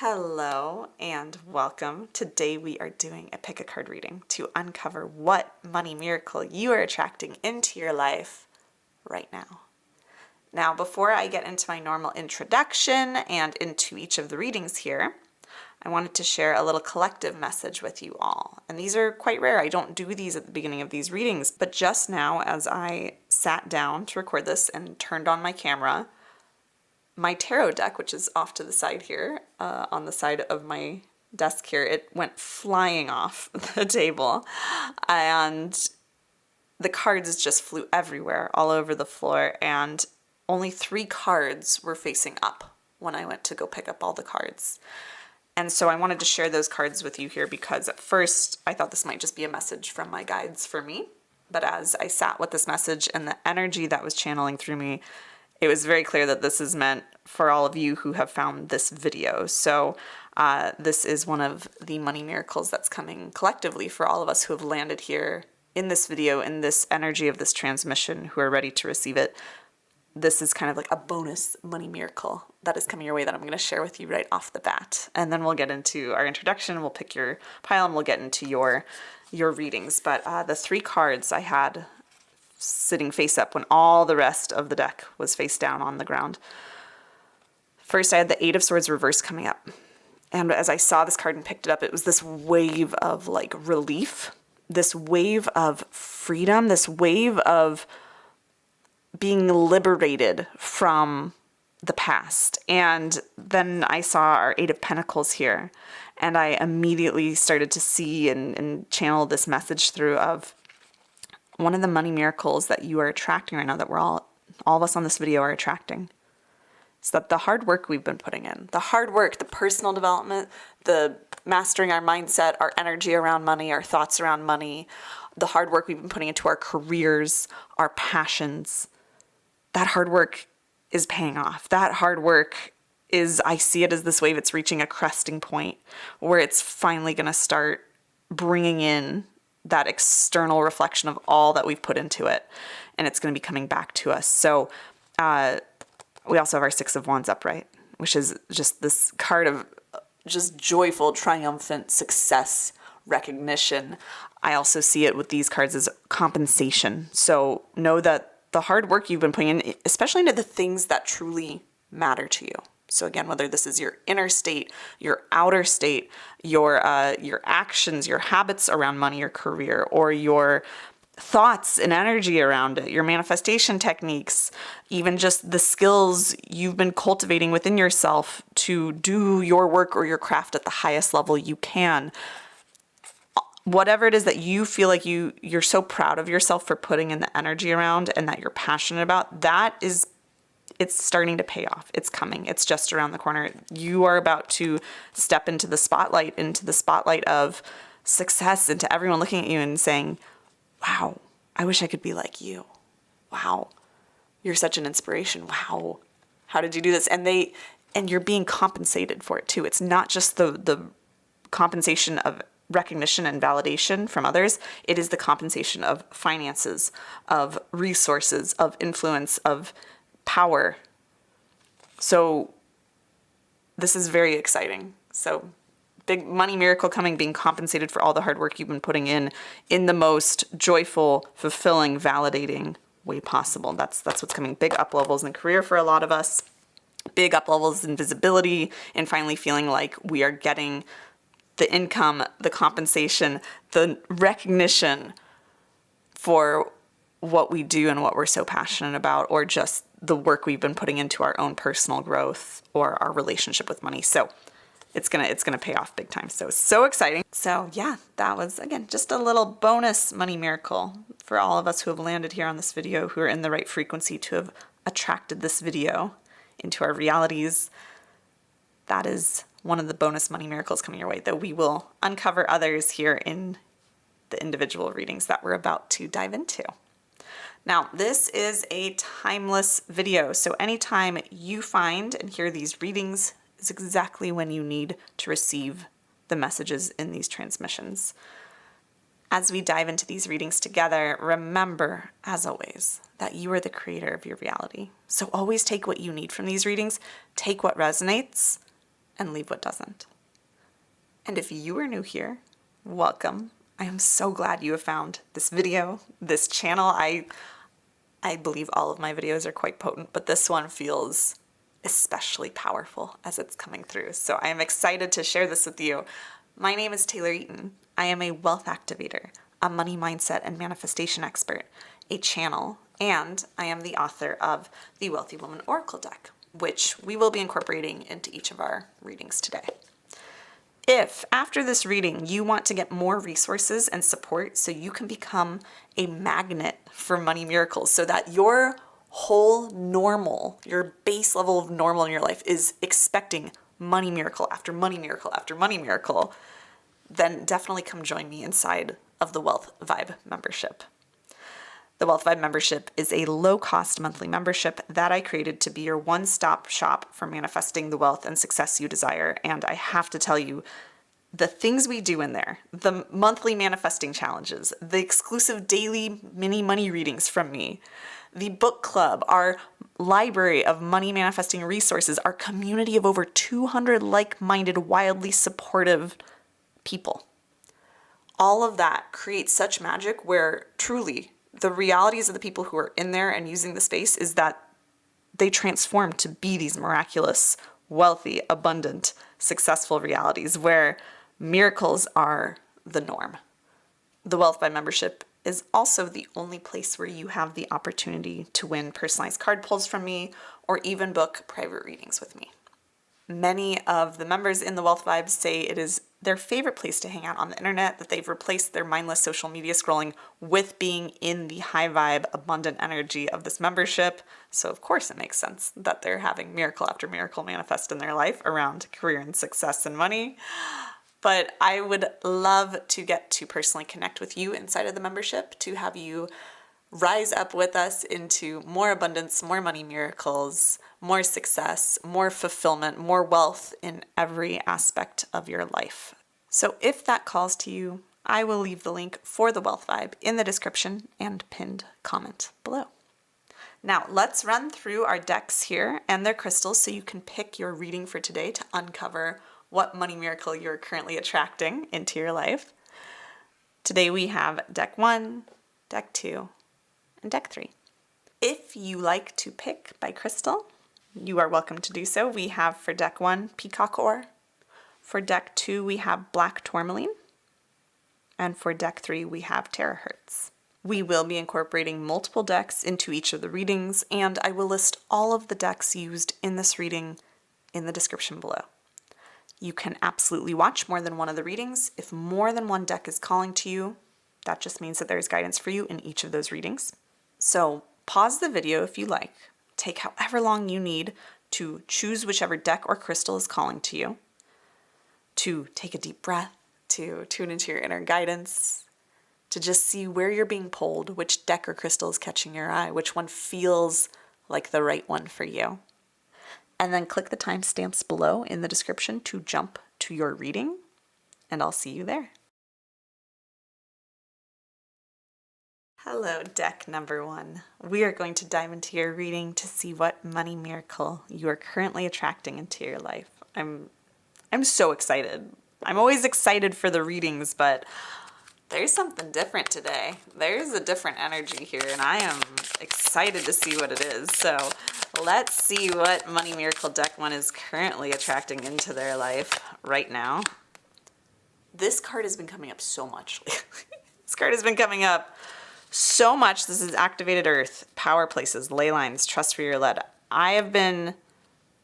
Hello and welcome. Today we are doing a pick a card reading to uncover what money miracle you are attracting into your life right now. Now, before I get into my normal introduction and into each of the readings here, I wanted to share a little collective message with you all. And these are quite rare. I don't do these at the beginning of these readings, but just now as I sat down to record this and turned on my camera, my tarot deck, which is off to the side here, on the side of my desk here, it went flying off the table, and the cards just flew everywhere, all over the floor, and only 3 cards were facing up when I went to go pick up all the cards. And so I wanted to share those cards with you here because at first I thought this might just be a message from my guides for me, but as I sat with this message and the energy that was channeling through me, it was very clear that this is meant for all of you who have found this video. So this is one of the money miracles that's coming collectively for all of us who have landed here in this video, in this energy of this transmission, who are ready to receive it. This is kind of like a bonus money miracle that is coming your way that I'm going to share with you right off the bat. And then we'll get into our introduction, we'll pick your pile, and we'll get into your readings. But the 3 cards I had sitting face up when all the rest of the deck was face down on the ground. First, I had the 8 of Swords reverse coming up. And as I saw this card and picked it up, it was this wave of like relief, this wave of freedom, this wave of being liberated from the past. And then I saw our 8 of Pentacles here, and I immediately started to see and channel this message through of one of the money miracles that you are attracting right now, that we're all of us on this video are attracting, is that the hard work we've been putting in, the hard work, the personal development, the mastering our mindset, our energy around money, our thoughts around money, the hard work we've been putting into our careers, our passions, that hard work is paying off. That hard work is, I see it as this wave, it's reaching a cresting point where it's finally going to start bringing in that external reflection of all that we've put into it, and it's going to be coming back to us. So we also have our 6 of Wands upright, which is just this card of just joyful, triumphant success, recognition. I also see it with these cards as compensation. So know that the hard work you've been putting in, especially into the things that truly matter to you. So again, whether this is your inner state, your outer state, your actions, your habits around money or career, or your thoughts and energy around it, your manifestation techniques, even just the skills you've been cultivating within yourself to do your work or your craft at the highest level you can. Whatever it is that you feel like you're so proud of yourself for putting in the energy around and that you're passionate about, it's starting to pay off. It's coming. It's just around the corner. You are about to step into the spotlight of success, into everyone looking at you and saying, wow, I wish I could be like you. Wow, you're such an inspiration. Wow, how did you do this? And you're being compensated for it too. It's not just the compensation of recognition and validation from others. It is the compensation of finances, of resources, of influence, of power. So this is very exciting. So big money miracle coming, being compensated for all the hard work you've been putting in the most joyful, fulfilling, validating way possible. That's what's coming. Big up levels in career for a lot of us. Big up levels in visibility, and finally feeling like we are getting the income, the compensation, the recognition for what we do and what we're so passionate about, or just the work we've been putting into our own personal growth or our relationship with money. So it's gonna pay off big time. So exciting. So yeah, that was, again, just a little bonus money miracle for all of us who have landed here on this video, who are in the right frequency to have attracted this video into our realities. That is one of the bonus money miracles coming your way, though we will uncover others here in the individual readings that we're about to dive into. Now, this is a timeless video, so anytime you find and hear these readings is exactly when you need to receive the messages in these transmissions. As we dive into these readings together, remember, as always, that you are the creator of your reality. So always take what you need from these readings, take what resonates, and leave what doesn't. And if you are new here, welcome. I am so glad you have found this video, this channel. I believe all of my videos are quite potent, but this one feels especially powerful as it's coming through. So I am excited to share this with you. My name is Taylor Eaton. I am a wealth activator, a money mindset and manifestation expert, a channel, and I am the author of the Wealthy Woman Oracle deck, which we will be incorporating into each of our readings today. If after this reading you want to get more resources and support so you can become a magnet for money miracles so that your whole normal, your base level of normal in your life is expecting money miracle after money miracle after money miracle, then definitely come join me inside of the Wealth Vibe membership. The Wealth Vibe membership is a low-cost monthly membership that I created to be your one-stop shop for manifesting the wealth and success you desire. And I have to tell you, the things we do in there, the monthly manifesting challenges, the exclusive daily mini money readings from me, the book club, our library of money manifesting resources, our community of over 200 like-minded, wildly supportive people. All of that creates such magic where truly the realities of the people who are in there and using the space is that they transform to be these miraculous, wealthy, abundant, successful realities where miracles are the norm. The Wealth by membership is also the only place where you have the opportunity to win personalized card pulls from me or even book private readings with me. Many of the members in the Wealth Vibes say it is their favorite place to hang out on the internet, that they've replaced their mindless social media scrolling with being in the high vibe, abundant energy of this membership. So of course it makes sense that they're having miracle after miracle manifest in their life around career and success and money. But I would love to get to personally connect with you inside of the membership, to have you rise up with us into more abundance, more money miracles, more success, more fulfillment, more wealth in every aspect of your life. So if that calls to you, I will leave the link for the Wealth Vibe in the description and pinned comment below. Now let's run through our decks here and their crystals so you can pick your reading for today to uncover what money miracle you're currently attracting into your life. Today we have deck 1, deck 2, and deck 3. If you like to pick by crystal, you are welcome to do so. We have for deck 1, Peacock Ore. For deck 2, we have Black Tourmaline. And for deck 3, we have Terahertz. We will be incorporating multiple decks into each of the readings, and I will list all of the decks used in this reading in the description below. You can absolutely watch more than one of the readings. If more than one deck is calling to you, that just means that there's guidance for you in each of those readings. So pause the video if you like. Take however long you need to choose whichever deck or crystal is calling to you, to take a deep breath, to tune into your inner guidance, to just see where you're being pulled, which deck or crystal is catching your eye, which one feels like the right one for you. And then click the timestamps below in the description to jump to your reading, and I'll see you there. Hello, deck number 1. We are going to dive into your reading to see what money miracle you are currently attracting into your life. I'm so excited. I'm always excited for the readings, but there's something different today. There's a different energy here, and I am excited to see what it is. So let's see what Money Miracle Deck 1 is currently attracting into their life right now. This card has been coming up so much. This card has been coming up so much. This is Activated Earth, Power Places, Ley Lines, Trust Where You're Led. I have been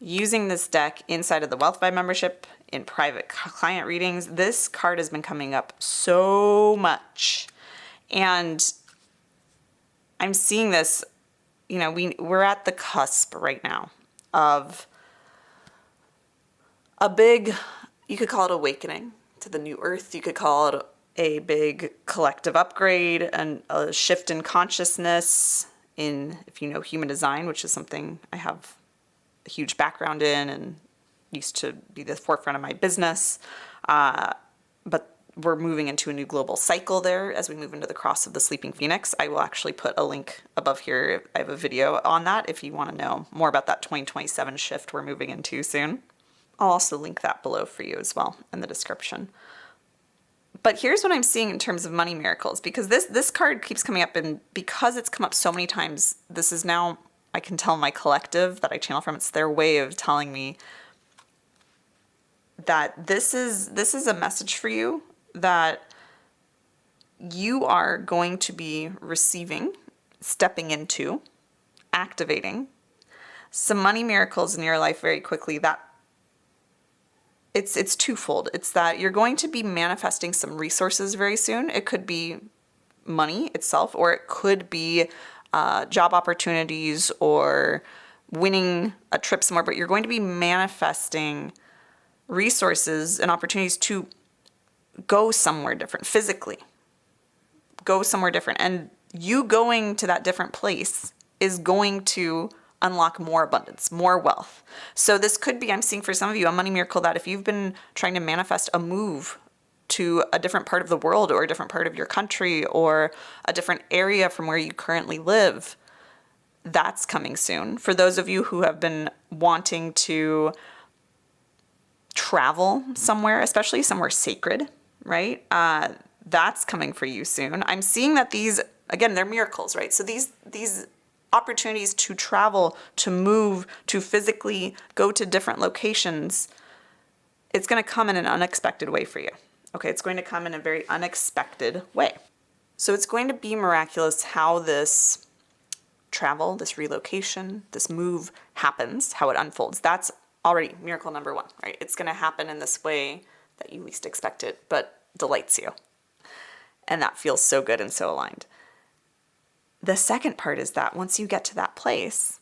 using this deck inside of the Wealth Vibe membership in private client readings. This card has been coming up so much. And I'm seeing this, we're at the cusp right now of a big, you could call it awakening to the new earth. You could call it a big collective upgrade and a shift in consciousness in, if you know human design, which is something I have a huge background in and used to be the forefront of my business. But we're moving into a new global cycle there as we move into the cross of the sleeping phoenix. I will actually put a link above here. I have a video on that if you want to know more about that 2027 shift we're moving into soon. I'll also link that below for you as well in the description. But here's what I'm seeing in terms of money miracles, because this card keeps coming up, and because it's come up so many times, this is now, I can tell my collective that I channel from, it's their way of telling me that this is a message for you, that you are going to be receiving, stepping into, activating some money miracles in your life very quickly. That it's twofold. It's that you're going to be manifesting some resources very soon. It could be money itself, or it could be job opportunities or winning a trip somewhere, but you're going to be manifesting resources and opportunities to go somewhere different, physically go somewhere different. And you going to that different place is going to unlock more abundance, more wealth. So this could be, I'm seeing for some of you, a money miracle that if you've been trying to manifest a move to a different part of the world or a different part of your country or a different area from where you currently live, that's coming soon. For those of you who have been wanting to travel somewhere, especially somewhere sacred, right? That's coming for you soon. I'm seeing that these, again, they're miracles, right? So these opportunities to travel, to move, to physically go to different locations, it's going to come in an unexpected way for you. Okay, it's going to come in a very unexpected way. So it's going to be miraculous how this travel, this relocation, this move happens, how it unfolds. That's already miracle number one, right? It's going to happen in this way that you least expect it, but delights you. And that feels so good and so aligned. The second part is that once you get to that place,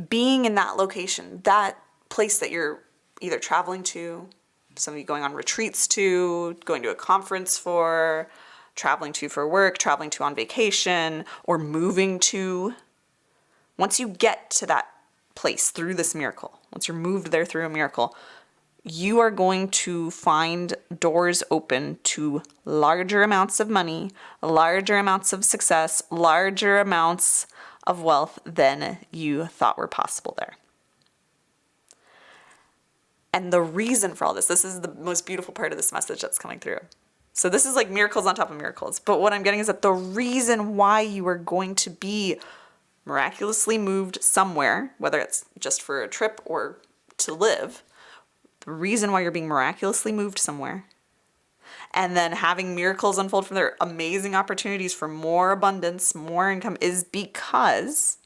being in that location, that place that you're either traveling to, some of you going on retreats to, going to a conference for, traveling to for work, traveling to on vacation, or moving to, once you get to that place through this miracle, once you're moved there through a miracle, you are going to find doors open to larger amounts of money, larger amounts of success, larger amounts of wealth than you thought were possible there. And the reason for all this is the most beautiful part of this message that's coming through. So this is like miracles on top of miracles. But what I'm getting is that the reason why you are going to be miraculously moved somewhere, whether it's just for a trip or to live, the reason why you're being miraculously moved somewhere and then having miracles unfold from there, amazing opportunities for more abundance, more income, is because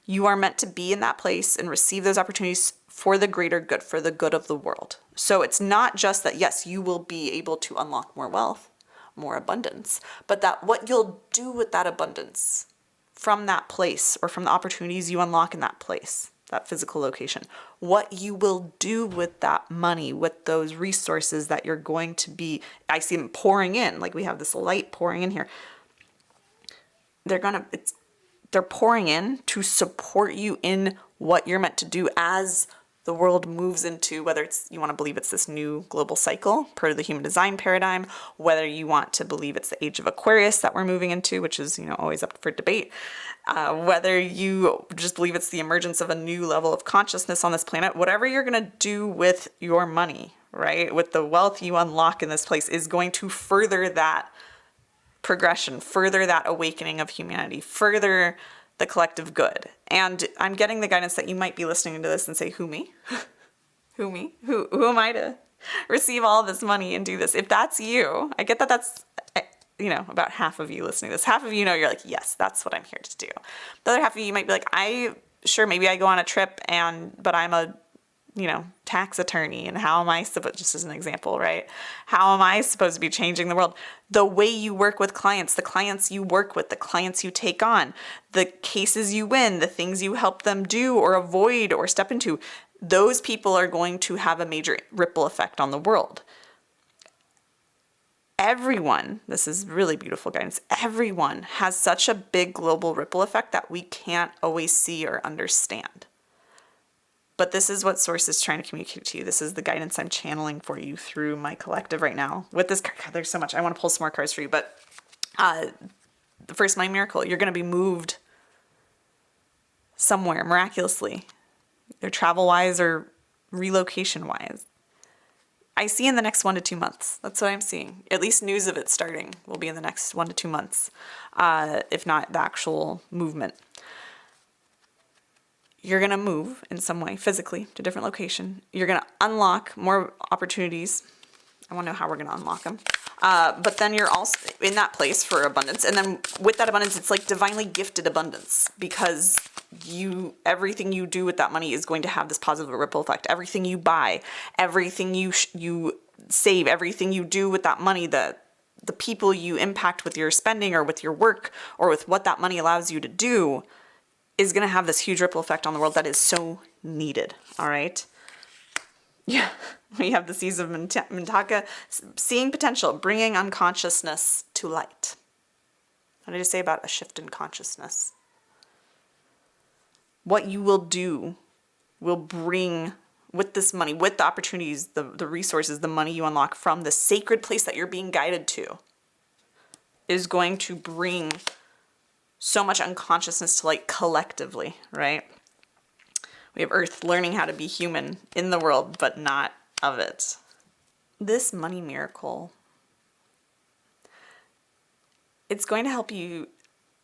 you are meant to be in that place and receive those opportunities for the greater good, for the good of the world. So it's not just that, yes, you will be able to unlock more wealth, more abundance, but that what you'll do with that abundance from that place or from the opportunities you unlock in that place, that physical location, what you will do with that money, with those resources that you're going to be, I see them pouring in, like we have this light pouring in here. They're pouring in to support you in what you're meant to do as the world moves into, whether it's, you want to believe it's this new global cycle per the human design paradigm, whether you want to believe it's the age of Aquarius that we're moving into, which is, always up for debate, whether you just believe it's the emergence of a new level of consciousness on this planet, whatever you're going to do with your money, right? With the wealth you unlock in this place is going to further that progression, further that awakening of humanity, further the collective good. And I'm getting the guidance that you might be listening to this and say, who, me? Who, me? Who am I to receive all this money and do this? If that's you, I get that that's, about half of you listening to this. Half of you you're like, yes, that's what I'm here to do. The other half of you might be like, maybe I go on a trip but I'm a, tax attorney, and how am I supposed, just as an example, right? How am I supposed to be changing the world? The way you work with clients, the clients you work with, the clients you take on, the cases you win, the things you help them do or avoid or step into, those people are going to have a major ripple effect on the world. Everyone, this is really beautiful guidance, everyone has such a big global ripple effect that we can't always see or understand. But this is what Source is trying to communicate to you. This is the guidance I'm channeling for you through my collective right now. With this card, God, there's so much. I want to pull some more cards for you. But the first money miracle, you're going to be moved somewhere miraculously, either travel-wise or relocation wise. I see in the next 1 to 2 months. That's what I'm seeing. At least news of it starting will be in the next 1 to 2 months, if not the actual movement. You're going to move in some way physically to a different location. You're going to unlock more opportunities. I want to know how we're going to unlock them. But then you're also in that place for abundance. And then with that abundance, it's like divinely gifted abundance, because everything you do with that money is going to have this positive ripple effect. Everything you buy, everything you save, everything you do with that money, the people you impact with your spending or with your work or with what that money allows you to do is going to have this huge ripple effect on the world that is so needed. All right. Yeah. We have the seas of Mintaka, seeing potential, bringing unconsciousness to light. What did I say about a shift in consciousness? What you will do will bring, with this money, with the opportunities, the resources, the money you unlock from the sacred place that you're being guided to, is going to bring so much unconsciousness to light collectively, right? We have Earth learning how to be human in the world, but not of it. This money miracle, it's going to help you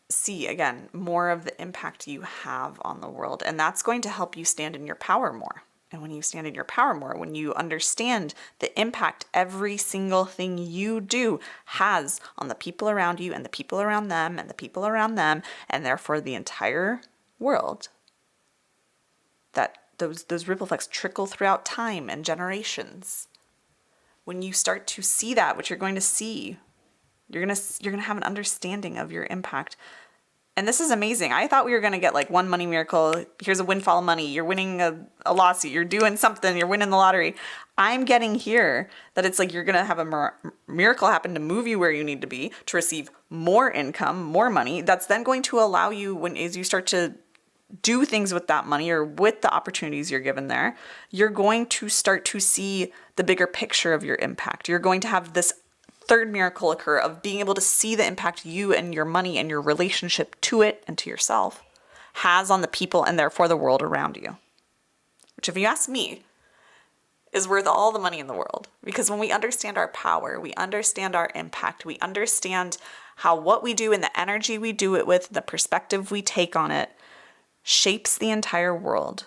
see, again, more of the impact you have on the world. And that's going to help you stand in your power more. And when you stand in your power more, when you understand the impact every single thing you do has on the people around you and the people around them and the people around them, and therefore the entire world, that those ripple effects trickle throughout time and generations. When you start to see that, what you're going to see, you're going to have an understanding of your impact. And this is amazing. I thought we were going to get like one money miracle. Here's a windfall of money. You're winning a lawsuit. You're doing something. You're winning the lottery. I'm getting here that it's like you're going to have a miracle happen to move you where you need to be, to receive more income, more money. That's then going to allow you, as you start to do things with that money or with the opportunities you're given there, you're going to start to see the bigger picture of your impact. You're going to have this third miracle occur of being able to see the impact you and your money and your relationship to it and to yourself has on the people and therefore the world around you. Which, if you ask me, is worth all the money in the world. Because when we understand our power, we understand our impact, we understand how what we do and the energy we do it with, the perspective we take on it, shapes the entire world.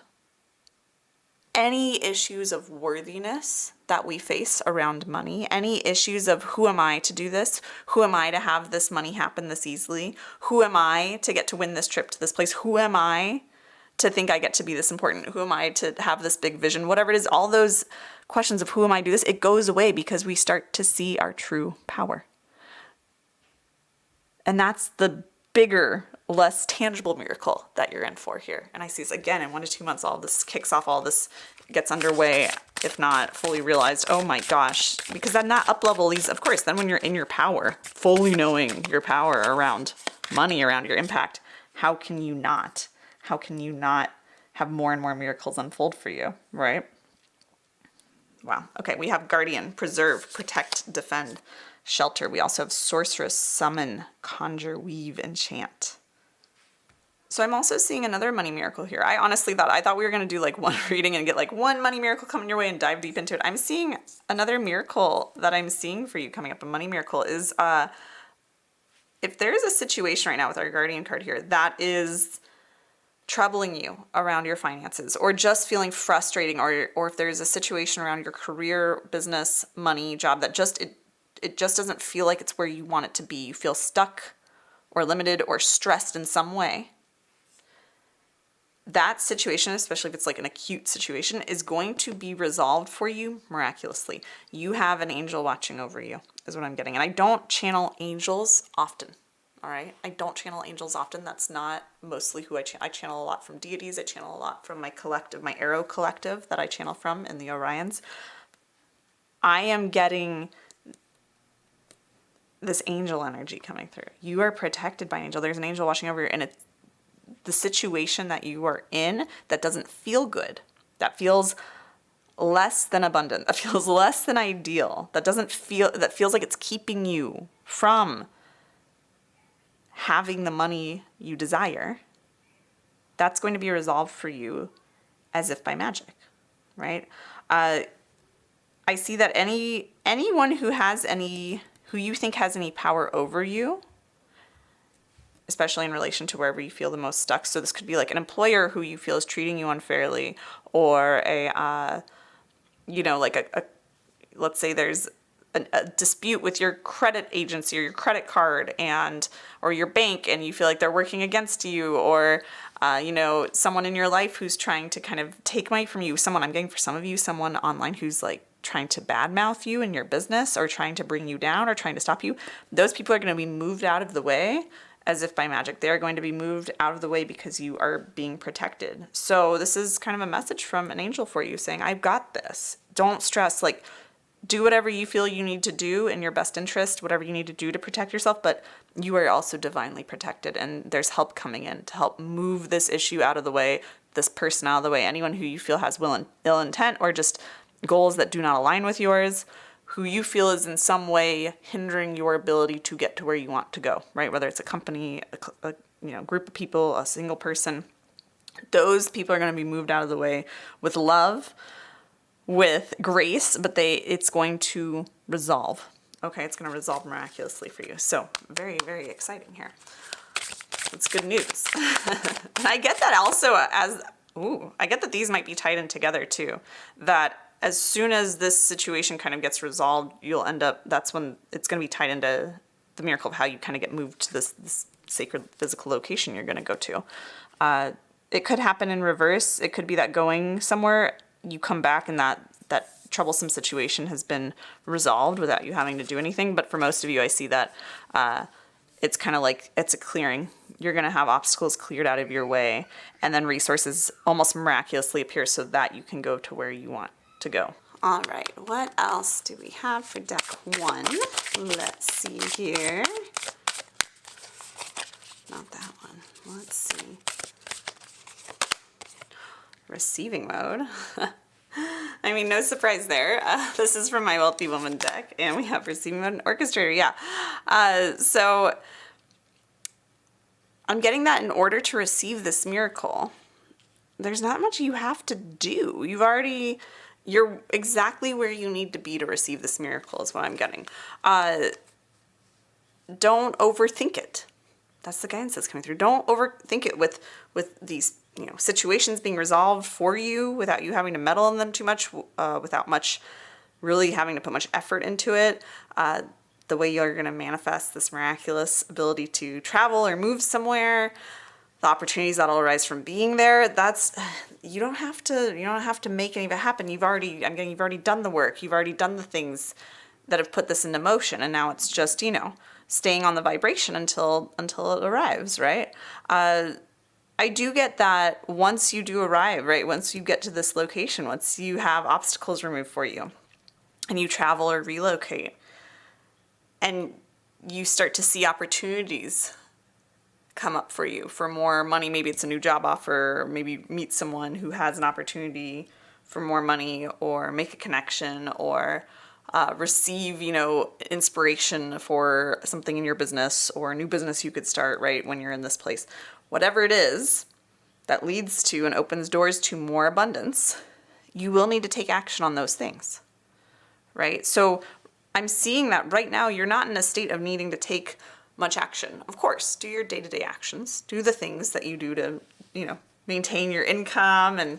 Any issues of worthiness that we face around money, any issues of who am I to do this? Who am I to have this money happen this easily? Who am I to get to win this trip to this place? Who am I to think I get to be this important? Who am I to have this big vision? Whatever it is, all those questions of who am I to do this, it goes away because we start to see our true power. And that's the bigger, less tangible miracle that you're in for here. And I see this again in 1 to 2 months, all this kicks off, all this gets underway, if not fully realized. Oh my gosh. Because then that up level leads, of course, then when you're in your power, fully knowing your power around money, around your impact, how can you not have more and more miracles unfold for you, right? Wow. Okay, we have guardian, preserve, protect, defend, shelter. We also have sorceress, summon, conjure, weave, enchant. So I'm also seeing another money miracle here. I honestly thought we were going to do like one reading and get like one money miracle coming your way and dive deep into it. I'm seeing another miracle that I'm seeing for you coming up. A money miracle is if there's a situation right now with our guardian card here that is troubling you around your finances, or just feeling frustrating, or if there's a situation around your career, business, money, job that it just doesn't feel like it's where you want it to be. You feel stuck or limited or stressed in some way. That situation, especially if it's like an acute situation, is going to be resolved for you miraculously. You have an angel watching over you, is what I'm getting. And I don't channel angels often, all right? I don't channel angels often. That's not mostly who I channel. I channel a lot from deities. I channel a lot from my collective, my Arrow collective that I channel from in the Orions. I am getting this angel energy coming through. You are protected by an angel. There's an angel watching over you, and it's the situation that you are in that doesn't feel good, that feels less than abundant, that feels less than ideal, that feels like it's keeping you from having the money you desire, that's going to be resolved for you as if by magic. right? I see that anyone who you think has any power over you, especially in relation to wherever you feel the most stuck. So this could be like an employer who you feel is treating you unfairly, or let's say there's a dispute with your credit agency or your credit card or your bank, and you feel like they're working against you, or someone in your life who's trying to kind of take money from you. I'm getting for some of you, someone online who's like trying to badmouth you in your business, or trying to bring you down, or trying to stop you. Those people are going to be moved out of the way as if by magic. They are going to be moved out of the way because you are being protected. So this is kind of a message from an angel for you saying, I've got this. Don't stress. Like, do whatever you feel you need to do in your best interest, whatever you need to do to protect yourself, but you are also divinely protected, and there's help coming in to help move this issue out of the way, this person out of the way, anyone who you feel has ill intent, or just goals that do not align with yours, who you feel is in some way hindering your ability to get to where you want to go, right? Whether it's a company, a group of people, a single person, those people are going to be moved out of the way with love, with grace, but it's going to resolve. Okay, it's going to resolve miraculously for you. So very, very exciting here. It's good news. And I get that also I get that these might be tied in together too. That as soon as this situation kind of gets resolved, that's when it's going to be tied into the miracle of how you kind of get moved to this sacred physical location you're going to go to. It could happen in reverse. It could be that going somewhere, you come back and that troublesome situation has been resolved without you having to do anything. But for most of you, I see that it's kind of like it's a clearing. You're going to have obstacles cleared out of your way, and then resources almost miraculously appear so that you can go to where you want to go. All right, what else do we have for deck 1? Let's see here. Not that one. Let's see. Receiving mode. I mean, no surprise there. This is from my Wealthy Woman deck, and we have Receiving Mode and Orchestrator, yeah. So I'm getting that in order to receive this miracle, there's not much you have to do. You're exactly where you need to be to receive this miracle is what I'm getting. Don't overthink it. That's the guidance that's coming through. Don't overthink it with these situations being resolved for you without you having to meddle in them too much, without much really having to put much effort into it. The way you're going to manifest this miraculous ability to travel or move somewhere, the opportunities that'll arise from being there, you don't have to make any of it happen. You've already done the work. You've already done the things that have put this into motion, and now it's just, staying on the vibration until it arrives, right? I do get that once you do arrive, right? Once you get to this location, once you have obstacles removed for you and you travel or relocate and you start to see opportunities come up for you for more money. Maybe it's a new job offer, or maybe meet someone who has an opportunity for more money, or make a connection, or receive, inspiration for something in your business or a new business you could start, right, when you're in this place. Whatever it is that leads to and opens doors to more abundance, you will need to take action on those things, right? So I'm seeing that right now you're not in a state of needing to take much action. Of course, do your day-to-day actions, do the things that you do to, maintain your income and,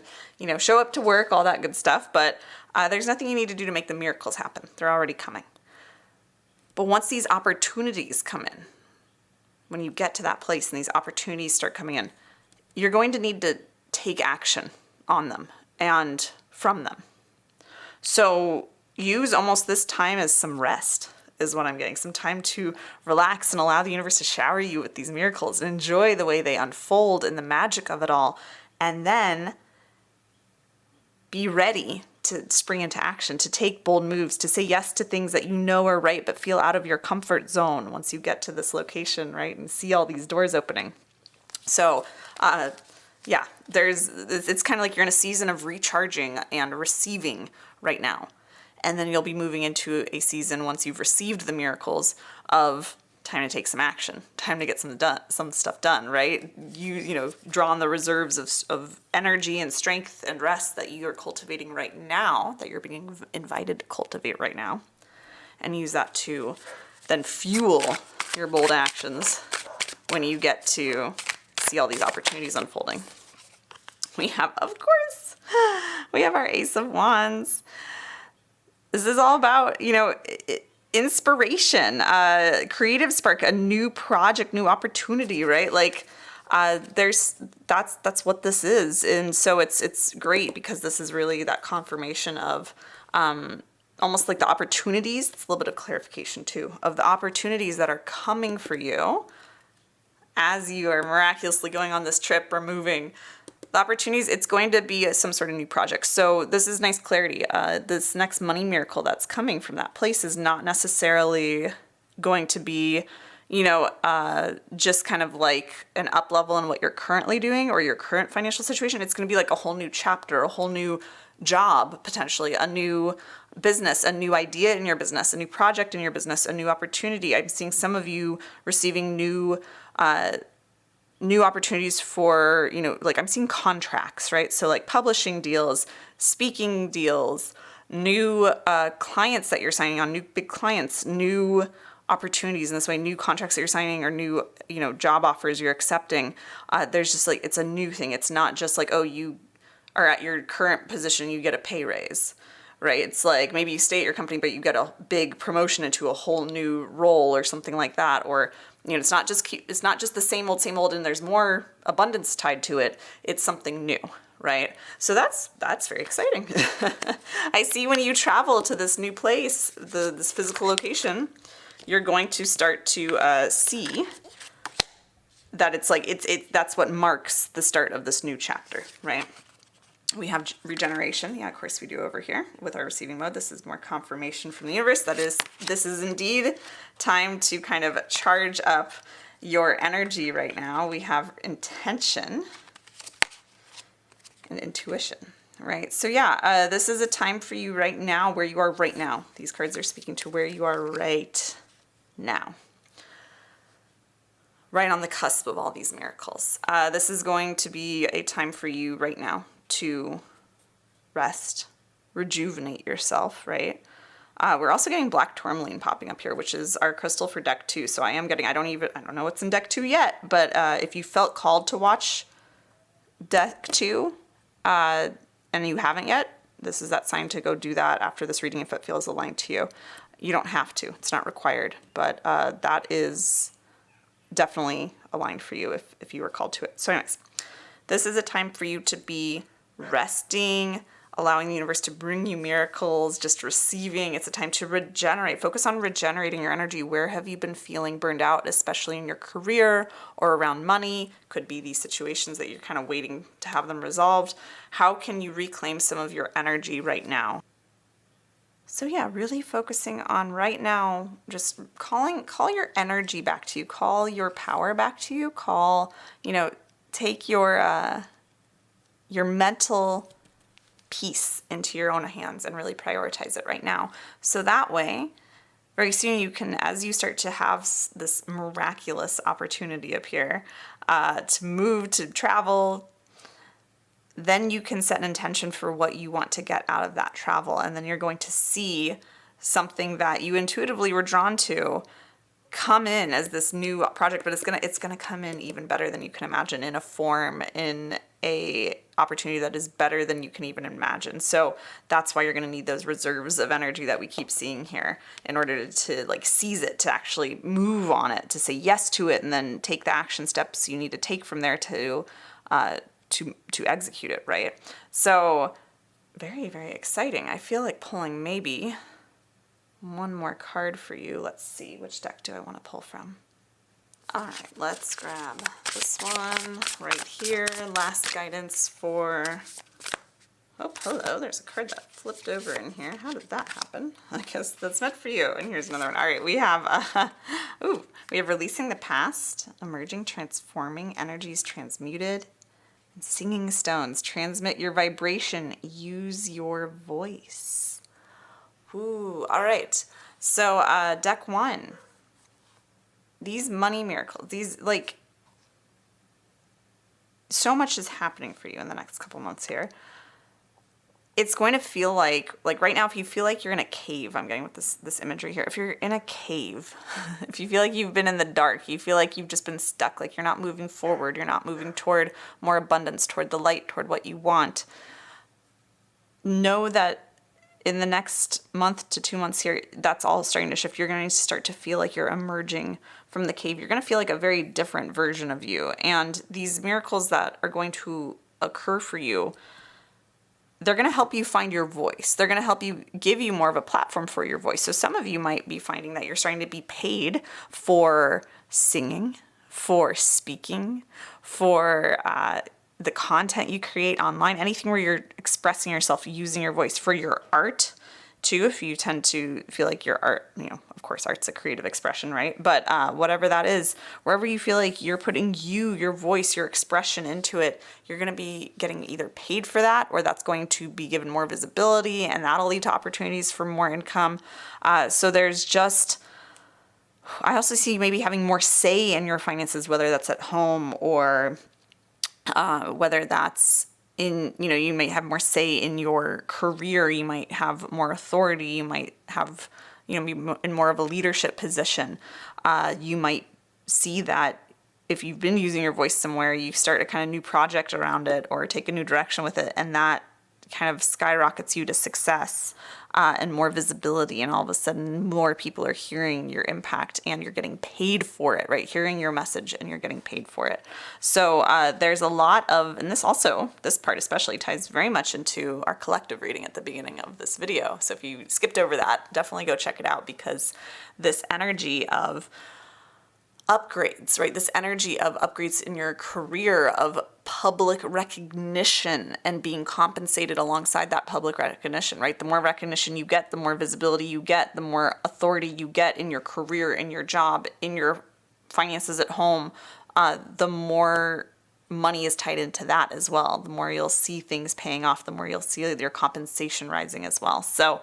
show up to work, all that good stuff. But there's nothing you need to do to make the miracles happen. They're already coming. But once these opportunities come in, when you get to that place and these opportunities start coming in, you're going to need to take action on them and from them. So use almost this time as some rest is what I'm getting. Some time to relax and allow the universe to shower you with these miracles and enjoy the way they unfold and the magic of it all. And then be ready to spring into action, to take bold moves, to say yes to things that you know are right but feel out of your comfort zone once you get to this location, right? And see all these doors opening. So, it's kind of like you're in a season of recharging and receiving right now. And then you'll be moving into a season, once you've received the miracles, of time to take some action, time to get some stuff done, right? You know, draw on the reserves of energy and strength and rest that you are cultivating right now, that you're being invited to cultivate right now, and use that to then fuel your bold actions when you get to see all these opportunities unfolding. We have, of course, we have our Ace of Wands. This is all about, you know, inspiration, creative spark, a new project, new opportunity, right? Like, that's what this is. And so it's great because this is really that confirmation of, almost like the opportunities. It's a little bit of clarification too, of the opportunities that are coming for you as you are miraculously going on this trip or moving. The opportunities, it's going to be some sort of new project. So this is nice clarity. This next money miracle that's coming from that place is not necessarily going to be, you know, just kind of like an up level in what you're currently doing or your current financial situation. It's going to be like a whole new chapter, a whole new job, potentially a new business, a new idea in your business, a new project in your business, a new opportunity. I'm seeing some of you receiving new opportunities for, you know, like I'm seeing contracts, right? So like publishing deals, speaking deals, new clients that you're signing on, new big clients, new opportunities in this way, new contracts that you're signing or new, you know, job offers you're accepting. There's just like, it's a new thing. It's not just like, oh, you are at your current position, you get a pay raise, right? It's like maybe you stay at your company, but you get a big promotion into a whole new role or something like that. Or, you know, it's not just the same old, and there's more abundance tied to it. It's something new, right? So that's very exciting. I see when you travel to this new place, this physical location, you're going to start to see that it's like that's what marks the start of this new chapter, right? We have regeneration. Yeah, of course we do over here with our receiving mode. This is more confirmation from the universe. This is indeed time to kind of charge up your energy right now. We have intention and intuition, right? So yeah, this is a time for you right now, where you are right now. These cards are speaking to where you are right now. Right on the cusp of all these miracles. This is going to be a time for you right now to rest, rejuvenate yourself, right? We're also getting black tourmaline popping up here, which is our crystal for deck 2. So I don't know what's in deck 2 yet, but if you felt called to watch deck 2 and you haven't yet, this is that sign to go do that after this reading if it feels aligned to you. You don't have to, it's not required, but that is definitely aligned for you if you were called to it. So anyways, this is a time for you to be resting, allowing the universe to bring you miracles, just receiving. It's a time to regenerate. Focus on regenerating your energy. Where have you been feeling burned out, especially in your career or around money? Could be these situations that you're kind of waiting to have them resolved. How can you reclaim some of your energy right now? So yeah, really focusing on right now, just call your energy back to you, call your power back to you, take your mental peace into your own hands and really prioritize it right now. So that way, very soon you can, as you start to have this miraculous opportunity appear, to move, to travel, then you can set an intention for what you want to get out of that travel. And then you're going to see something that you intuitively were drawn to come in as this new project, but it's gonna come in even better than you can imagine, in a form, in a opportunity that is better than you can even imagine. So that's why you're gonna need those reserves of energy that we keep seeing here in order to like seize it, to actually move on it, to say yes to it, and then take the action steps you need to take from there to execute it, right? So very, very exciting. I feel like pulling maybe one more card for you. Let's see, which deck do I want to pull from? All right, let's grab this one right here. Last guidance for, oh, hello, there's a card that flipped over in here. How did that happen? I guess that's meant for you. And here's another one. All right, we have, we have releasing the past, emerging, transforming, energies transmuted, and singing stones. Transmit your vibration, use your voice. Ooh, all right. So deck 1, these money miracles, these like, so much is happening for you in the next couple months here. It's going to feel like right now, if you feel like you're in a cave, I'm getting with this imagery here. If you're in a cave, if you feel like you've been in the dark, you feel like you've just been stuck, like you're not moving forward, you're not moving toward more abundance, toward the light, toward what you want, know that in the next month to 2 months here, that's all starting to shift. You're going to start to feel like you're emerging from the cave. You're going to feel like a very different version of you. And these miracles that are going to occur for you, they're going to help you find your voice. They're going to help you, give you more of a platform for your voice. So some of you might be finding that you're starting to be paid for singing, for speaking, for the content you create online, anything where you're expressing yourself using your voice, for your art too, if you tend to feel like your art, of course, art's a creative expression, right? But whatever that is, wherever you feel like you're putting your voice, your expression into it, you're going to be getting either paid for that, or that's going to be given more visibility, and that'll lead to opportunities for more income. So there's just, I also see maybe having more say in your finances, whether that's at home or whether that's in, you may have more say in your career, you might have more authority, you might have, be in more of a leadership position. You might see that if you've been using your voice somewhere, you start a kind of new project around it or take a new direction with it, and that kind of skyrockets you to success and more visibility, and all of a sudden more people are hearing your impact and you're getting paid for it, right? Hearing your message and you're getting paid for it. So there's a lot of, and this part especially ties very much into our collective reading at the beginning of this video. So if you skipped over that, definitely go check it out, because this energy of upgrades, right? This energy of upgrades in your career, of public recognition and being compensated alongside that public recognition, right? The more recognition you get, the more visibility you get, the more authority you get in your career, in your job, in your finances at home, the more money is tied into that as well. The more you'll see things paying off, the more you'll see your compensation rising as well. So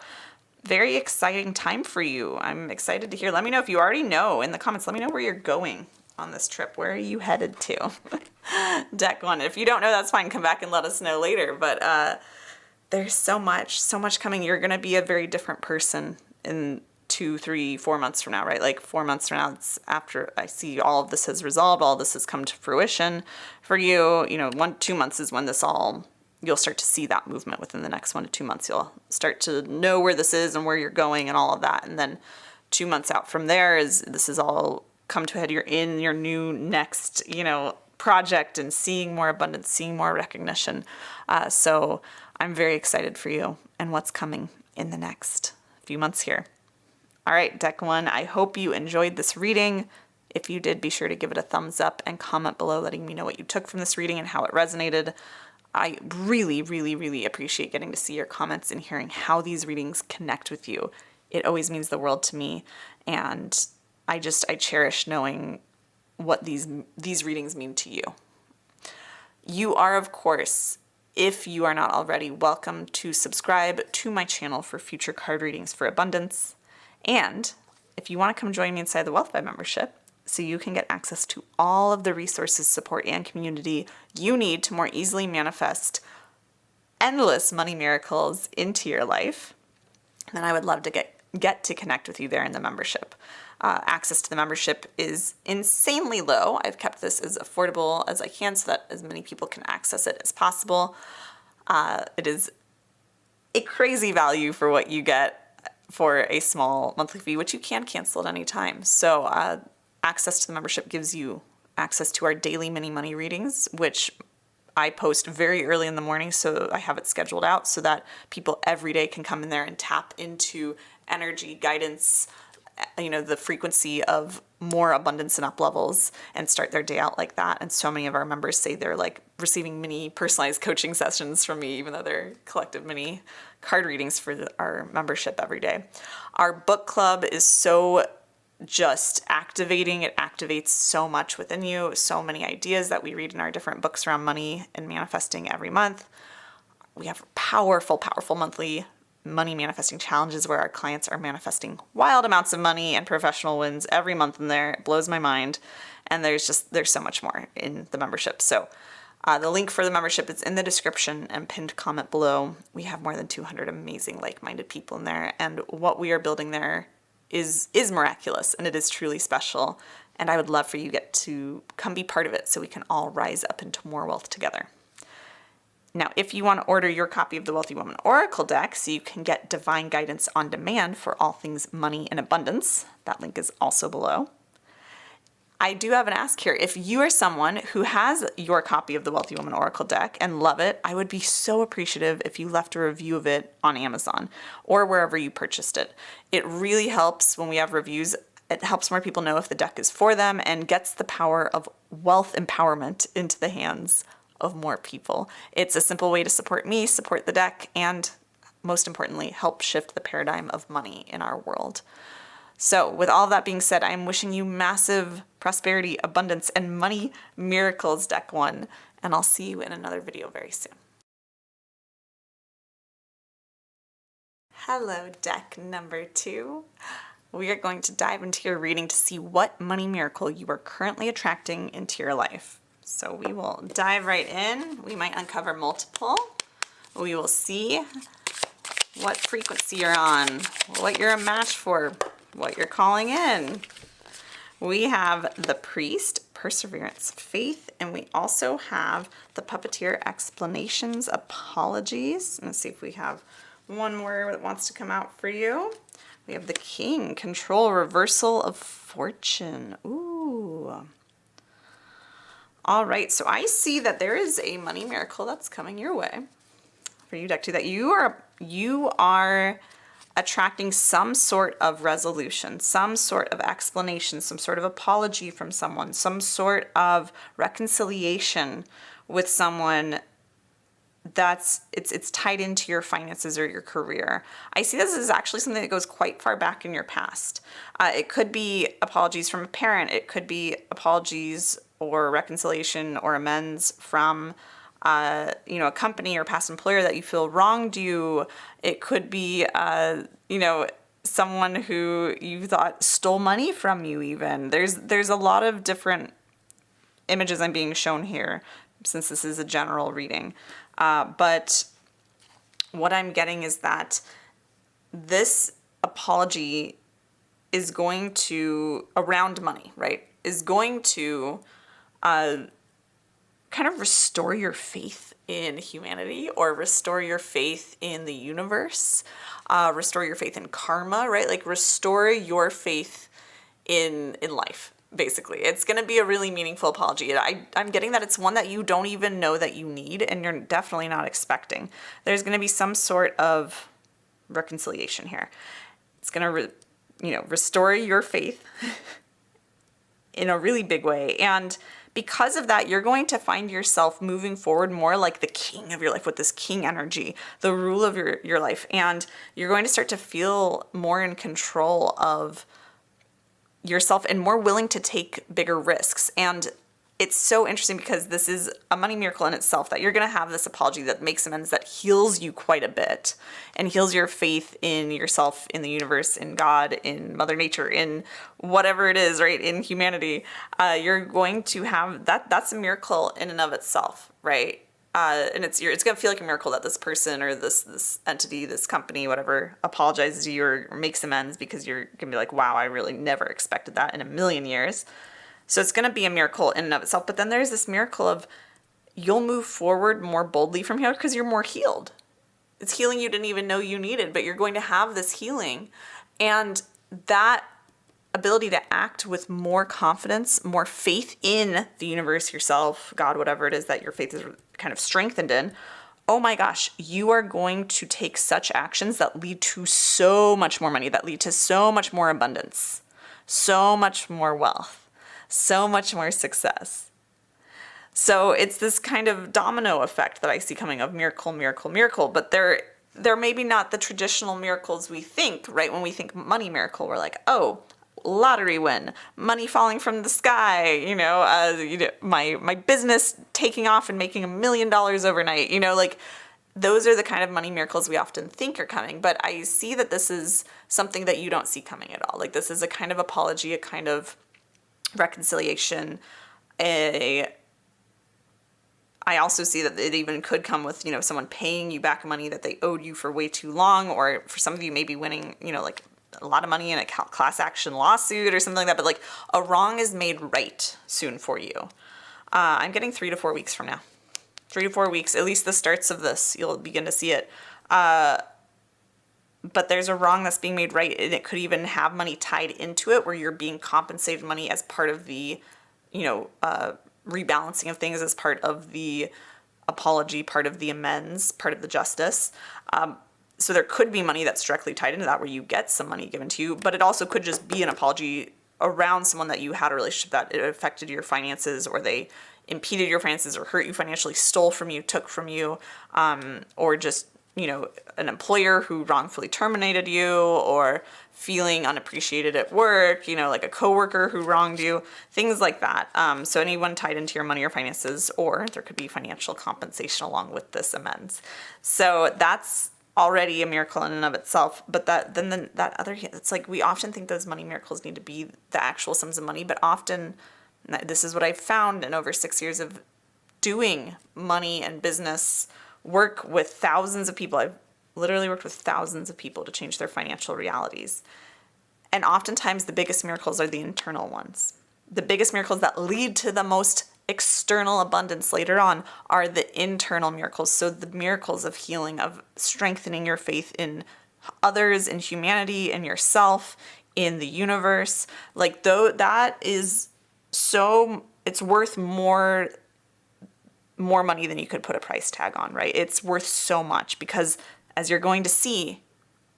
very exciting time for you. I'm excited to hear. Let me know if you already know in the comments. Let me know where you're going on this trip. Where are you headed to? Deck 1. If you don't know, that's fine. Come back and let us know later. But there's so much coming. You're going to be a very different person in 2, 3, 4 months from now, right? Like 4 months from now, it's after I see all of this has resolved, all this has come to fruition for you. 1, 2 months is when you'll start to see that movement within the next 1 to 2 months. You'll start to know where this is and where you're going and all of that. And then 2 months out from there this is all come to a head. You're in your new next, project and seeing more abundance, seeing more recognition. So I'm very excited for you and what's coming in the next few months here. All right, Deck 1, I hope you enjoyed this reading. If you did, be sure to give it a thumbs up and comment below letting me know what you took from this reading and how it resonated. I really, really, really appreciate getting to see your comments and hearing how these readings connect with you. It always means the world to me, and I cherish knowing what these readings mean to you. You are, of course, if you are not already, welcome to subscribe to my channel for future card readings for abundance. And if you want to come join me inside the Wealth Vibe membership, so you can get access to all of the resources, support, and community you need to more easily manifest endless money miracles into your life, then I would love to get to connect with you there in the membership. Access to the membership is insanely low. I've kept this as affordable as I can so that as many people can access it as possible. It is a crazy value for what you get for a small monthly fee, which you can cancel at any time. So access to the membership gives you access to our daily mini money readings, which I post very early in the morning, so I have it scheduled out so that people every day can come in there and tap into energy, guidance, the frequency of more abundance and up levels and start their day out like that. And so many of our members say they're like receiving mini personalized coaching sessions from me, even though they're collective mini card readings for our membership every day. Our book club is so just activating. It activates so much within you, so many ideas that we read in our different books around money and manifesting every month. We have powerful monthly money manifesting challenges where our clients are manifesting wild amounts of money and professional wins every month in there. It blows my mind. And there's so much more in the membership. So the link for the membership is in the description and pinned comment below. We have more than 200 amazing like-minded people in there. And what we are building there is miraculous, and it is truly special. And I would love for you to get to come be part of it so we can all rise up into more wealth together. Now, if you want to order your copy of the Wealthy Woman Oracle deck so you can get divine guidance on demand for all things money and abundance, that link is also below. I do have an ask here. If you are someone who has your copy of the Wealthy Woman Oracle deck and love it, I would be so appreciative if you left a review of it on Amazon or wherever you purchased it. It really helps when we have reviews. It helps more people know if the deck is for them and gets the power of wealth empowerment into the hands of more people. It's a simple way to support me, support the deck, and most importantly, help shift the paradigm of money in our world. So with all that being said, I'm wishing you massive prosperity, abundance, and money miracles, deck one, and I'll see you in another video very soon. Hello, deck number 2. We are going to dive into your reading to see what money miracle you are currently attracting into your life. So we will dive right in. We might uncover multiple. We will see what frequency you're on, what you're a match for, what you're calling in. We have the Priest, Perseverance, Faith, and we also have the Puppeteer, Explanations, Apologies. Let's see if we have one more that wants to come out for you. We have the King, Control, Reversal of Fortune. Ooh. All right, so I see that there is a money miracle that's coming your way for you, deck 2, that you are attracting some sort of resolution, some sort of explanation, some sort of apology from someone, some sort of reconciliation with someone that's it's tied into your finances or your career. I see this as actually something that goes quite far back in your past. It could be apologies from a parent. It could be apologies or reconciliation or amends from a company or past employer that you feel wronged you. It could be someone who you thought stole money from you even. There's a lot of different images I'm being shown here since this is a general reading. But what I'm getting is that this apology is going to, around money, right, is going to kind of restore your faith in humanity or restore your faith in the universe, restore your faith in karma, right? Like restore your faith in life. Basically, it's going to be a really meaningful apology. I'm getting that it's one that you don't even know that you need, and you're definitely not expecting. There's going to be some sort of reconciliation here. It's going to, restore your faith in a really big way. And because of that, you're going to find yourself moving forward more like the king of your life with this king energy, the rule of your life. And you're going to start to feel more in control of yourself and more willing to take bigger risks. And it's so interesting because this is a money miracle in itself, that you're going to have this apology that makes amends, that heals you quite a bit and heals your faith in yourself, in the universe, in God, in Mother Nature, in whatever it is, right, in humanity. You're going to have that. That's a miracle in and of itself, right? And it's going to feel like a miracle that this person or this entity, this company, whatever, apologizes to you or makes amends, because you're going to be like, wow, I really never expected that in a million years. So it's going to be a miracle in and of itself. But then there's this miracle of you'll move forward more boldly from here because you're more healed. It's healing you didn't even know you needed, but you're going to have this healing. And that ability to act with more confidence, more faith in the universe, yourself, God, whatever it is that your faith is kind of strengthened in, oh my gosh, you are going to take such actions that lead to so much more money, that lead to so much more abundance, so much more wealth, so much more success. So it's this kind of domino effect that I see coming of miracle, miracle, miracle, but they're maybe not the traditional miracles we think, right? When we think money miracle, we're like, oh, lottery win, money falling from the sky, my business taking off and making $1 million overnight, like those are the kind of money miracles we often think are coming. But I see that this is something that you don't see coming at all. Like, this is a kind of apology, a kind of reconciliation. I also see that it even could come with, someone paying you back money that they owed you for way too long, or for some of you maybe winning, like a lot of money in a class action lawsuit or something like that. But like, a wrong is made right soon for you. I'm getting 3 to 4 weeks from now. 3 to 4 weeks, at least the starts of this, you'll begin to see it. But there's a wrong that's being made right, and it could even have money tied into it where you're being compensated money as part of the, rebalancing of things, as part of the apology, part of the amends, part of the justice. So there could be money that's directly tied into that where you get some money given to you, but it also could just be an apology around someone that you had a relationship that it affected your finances, or they impeded your finances, or hurt you financially, stole from you, took from you, or just, an employer who wrongfully terminated you, or feeling unappreciated at work, like a coworker who wronged you, things like that. So anyone tied into your money or finances, or there could be financial compensation along with this amends. So that's already a miracle in and of itself. But that other, it's like, we often think those money miracles need to be the actual sums of money, but often, this is what I've found in over 6 years of doing money and business work with thousands of people. I've literally worked with thousands of people to change their financial realities. And oftentimes the biggest miracles are the internal ones. The biggest miracles that lead to the most external abundance later on are the internal miracles. So the miracles of healing, of strengthening your faith in others, in humanity, in yourself, in the universe. Like, though, that is so, it's worth more money than you could put a price tag on, right? It's worth so much, because as you're going to see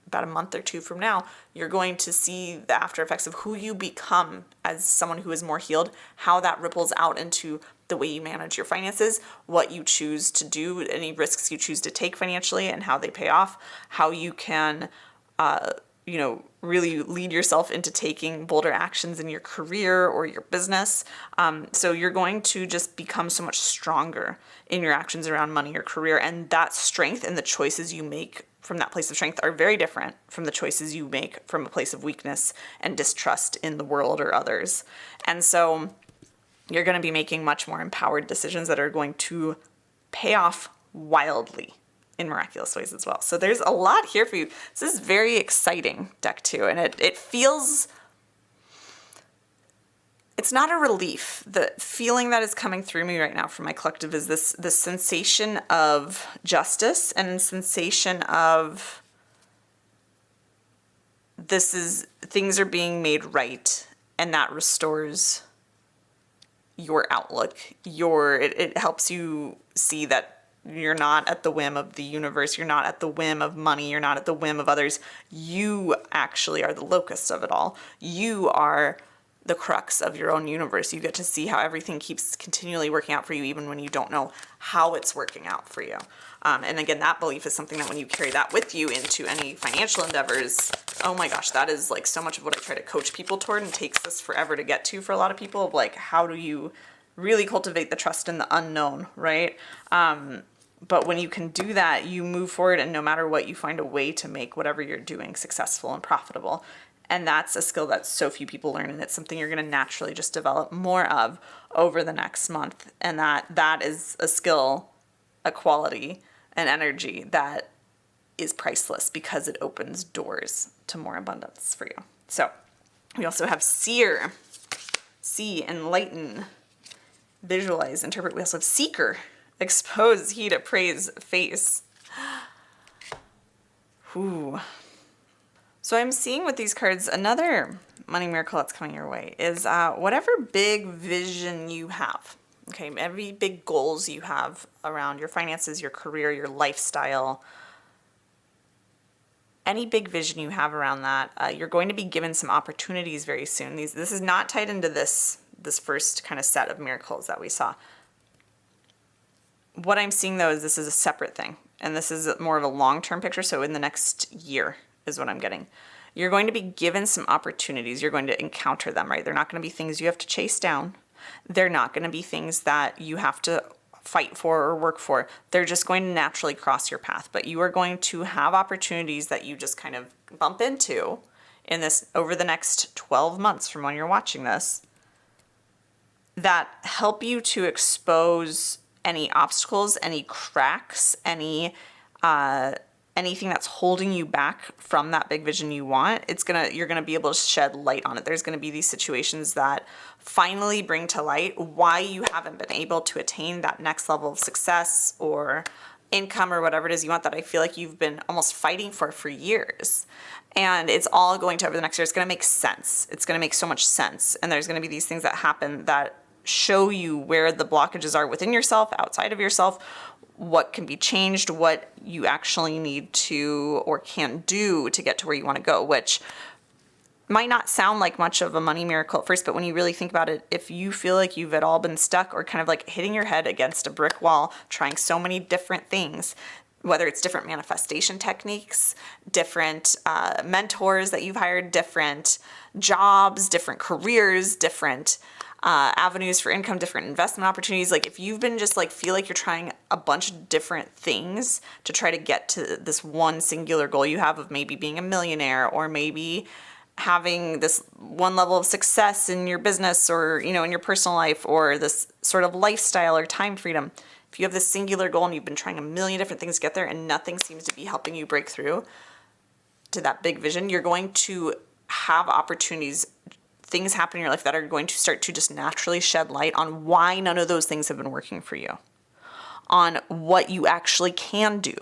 about a month or two from now, you're going to see the after effects of who you become as someone who is more healed, how that ripples out into the way you manage your finances, what you choose to do, any risks you choose to take financially, and how they pay off, how you can, really lead yourself into taking bolder actions in your career or your business. So you're going to just become so much stronger in your actions around money or career. And that strength and the choices you make from that place of strength are very different from the choices you make from a place of weakness and distrust in the world or others. And so you're going to be making much more empowered decisions that are going to pay off wildly in miraculous ways as well. So there's a lot here for you. This is very exciting deck too. And it feels, it's not a relief. The feeling that is coming through me right now from my collective is this sensation of justice, and a sensation of things are being made right, and that restores your outlook. It helps you see that you're not at the whim of the universe. You're not at the whim of money. You're not at the whim of others. You actually are the locus of it all. You are the crux of your own universe. You get to see how everything keeps continually working out for you, even when you don't know how it's working out for you. And again, that belief is something that when you carry that with you into any financial endeavors, oh my gosh, that is like so much of what I try to coach people toward, and takes us forever to get to for a lot of people, of like, how do you really cultivate the trust in the unknown, right? But when you can do that, you move forward, and no matter what, you find a way to make whatever you're doing successful and profitable. And that's a skill that so few people learn, and it's something you're going to naturally just develop more of over the next month. And that is a skill, a quality, an energy that is priceless, because it opens doors to more abundance for you. So we also have seer, see, enlighten, visualize, interpret. We also have seeker, expose, heed, appraise, face. Ooh. So I'm seeing with these cards, another money miracle that's coming your way is whatever big vision you have. Okay, every big goals you have around your finances, your career, your lifestyle, any big vision you have around that, you're going to be given some opportunities very soon. This is not tied into this first kind of set of miracles that we saw. What I'm seeing, though, is this is a separate thing, and this is more of a long-term picture, so in the next year is what I'm getting. You're going to be given some opportunities. You're going to encounter them, right? They're not going to be things you have to chase down. They're not going to be things that you have to fight for or work for. They're just going to naturally cross your path, but you are going to have opportunities that you just kind of bump into in this over the next 12 months from when you're watching this that help you to expose any obstacles, any cracks, anything that's holding you back from that big vision you want. You're gonna be able to shed light on it. There's gonna be these situations that finally bring to light why you haven't been able to attain that next level of success or income or whatever it is you want that I feel like you've been almost fighting for years. And it's all going to, over the next year, it's going to make sense. It's going to make so much sense. And there's going to be these things that happen that show you where the blockages are within yourself, outside of yourself, what can be changed, what you actually need to or can do to get to where you want to go, which might not sound like much of a money miracle at first, but when you really think about it, if you feel like you've at all been stuck or kind of like hitting your head against a brick wall, trying so many different things, whether it's different manifestation techniques, different mentors that you've hired, different jobs, different careers, different avenues for income, different investment opportunities. Like if you've been just like feel like you're trying a bunch of different things to try to get to this one singular goal you have of maybe being a millionaire or maybe having this one level of success in your business or, in your personal life or this sort of lifestyle or time freedom. If you have this singular goal and you've been trying a million different things to get there and nothing seems to be helping you break through to that big vision, you're going to have opportunities, things happen in your life that are going to start to just naturally shed light on why none of those things have been working for you, on what you actually can do,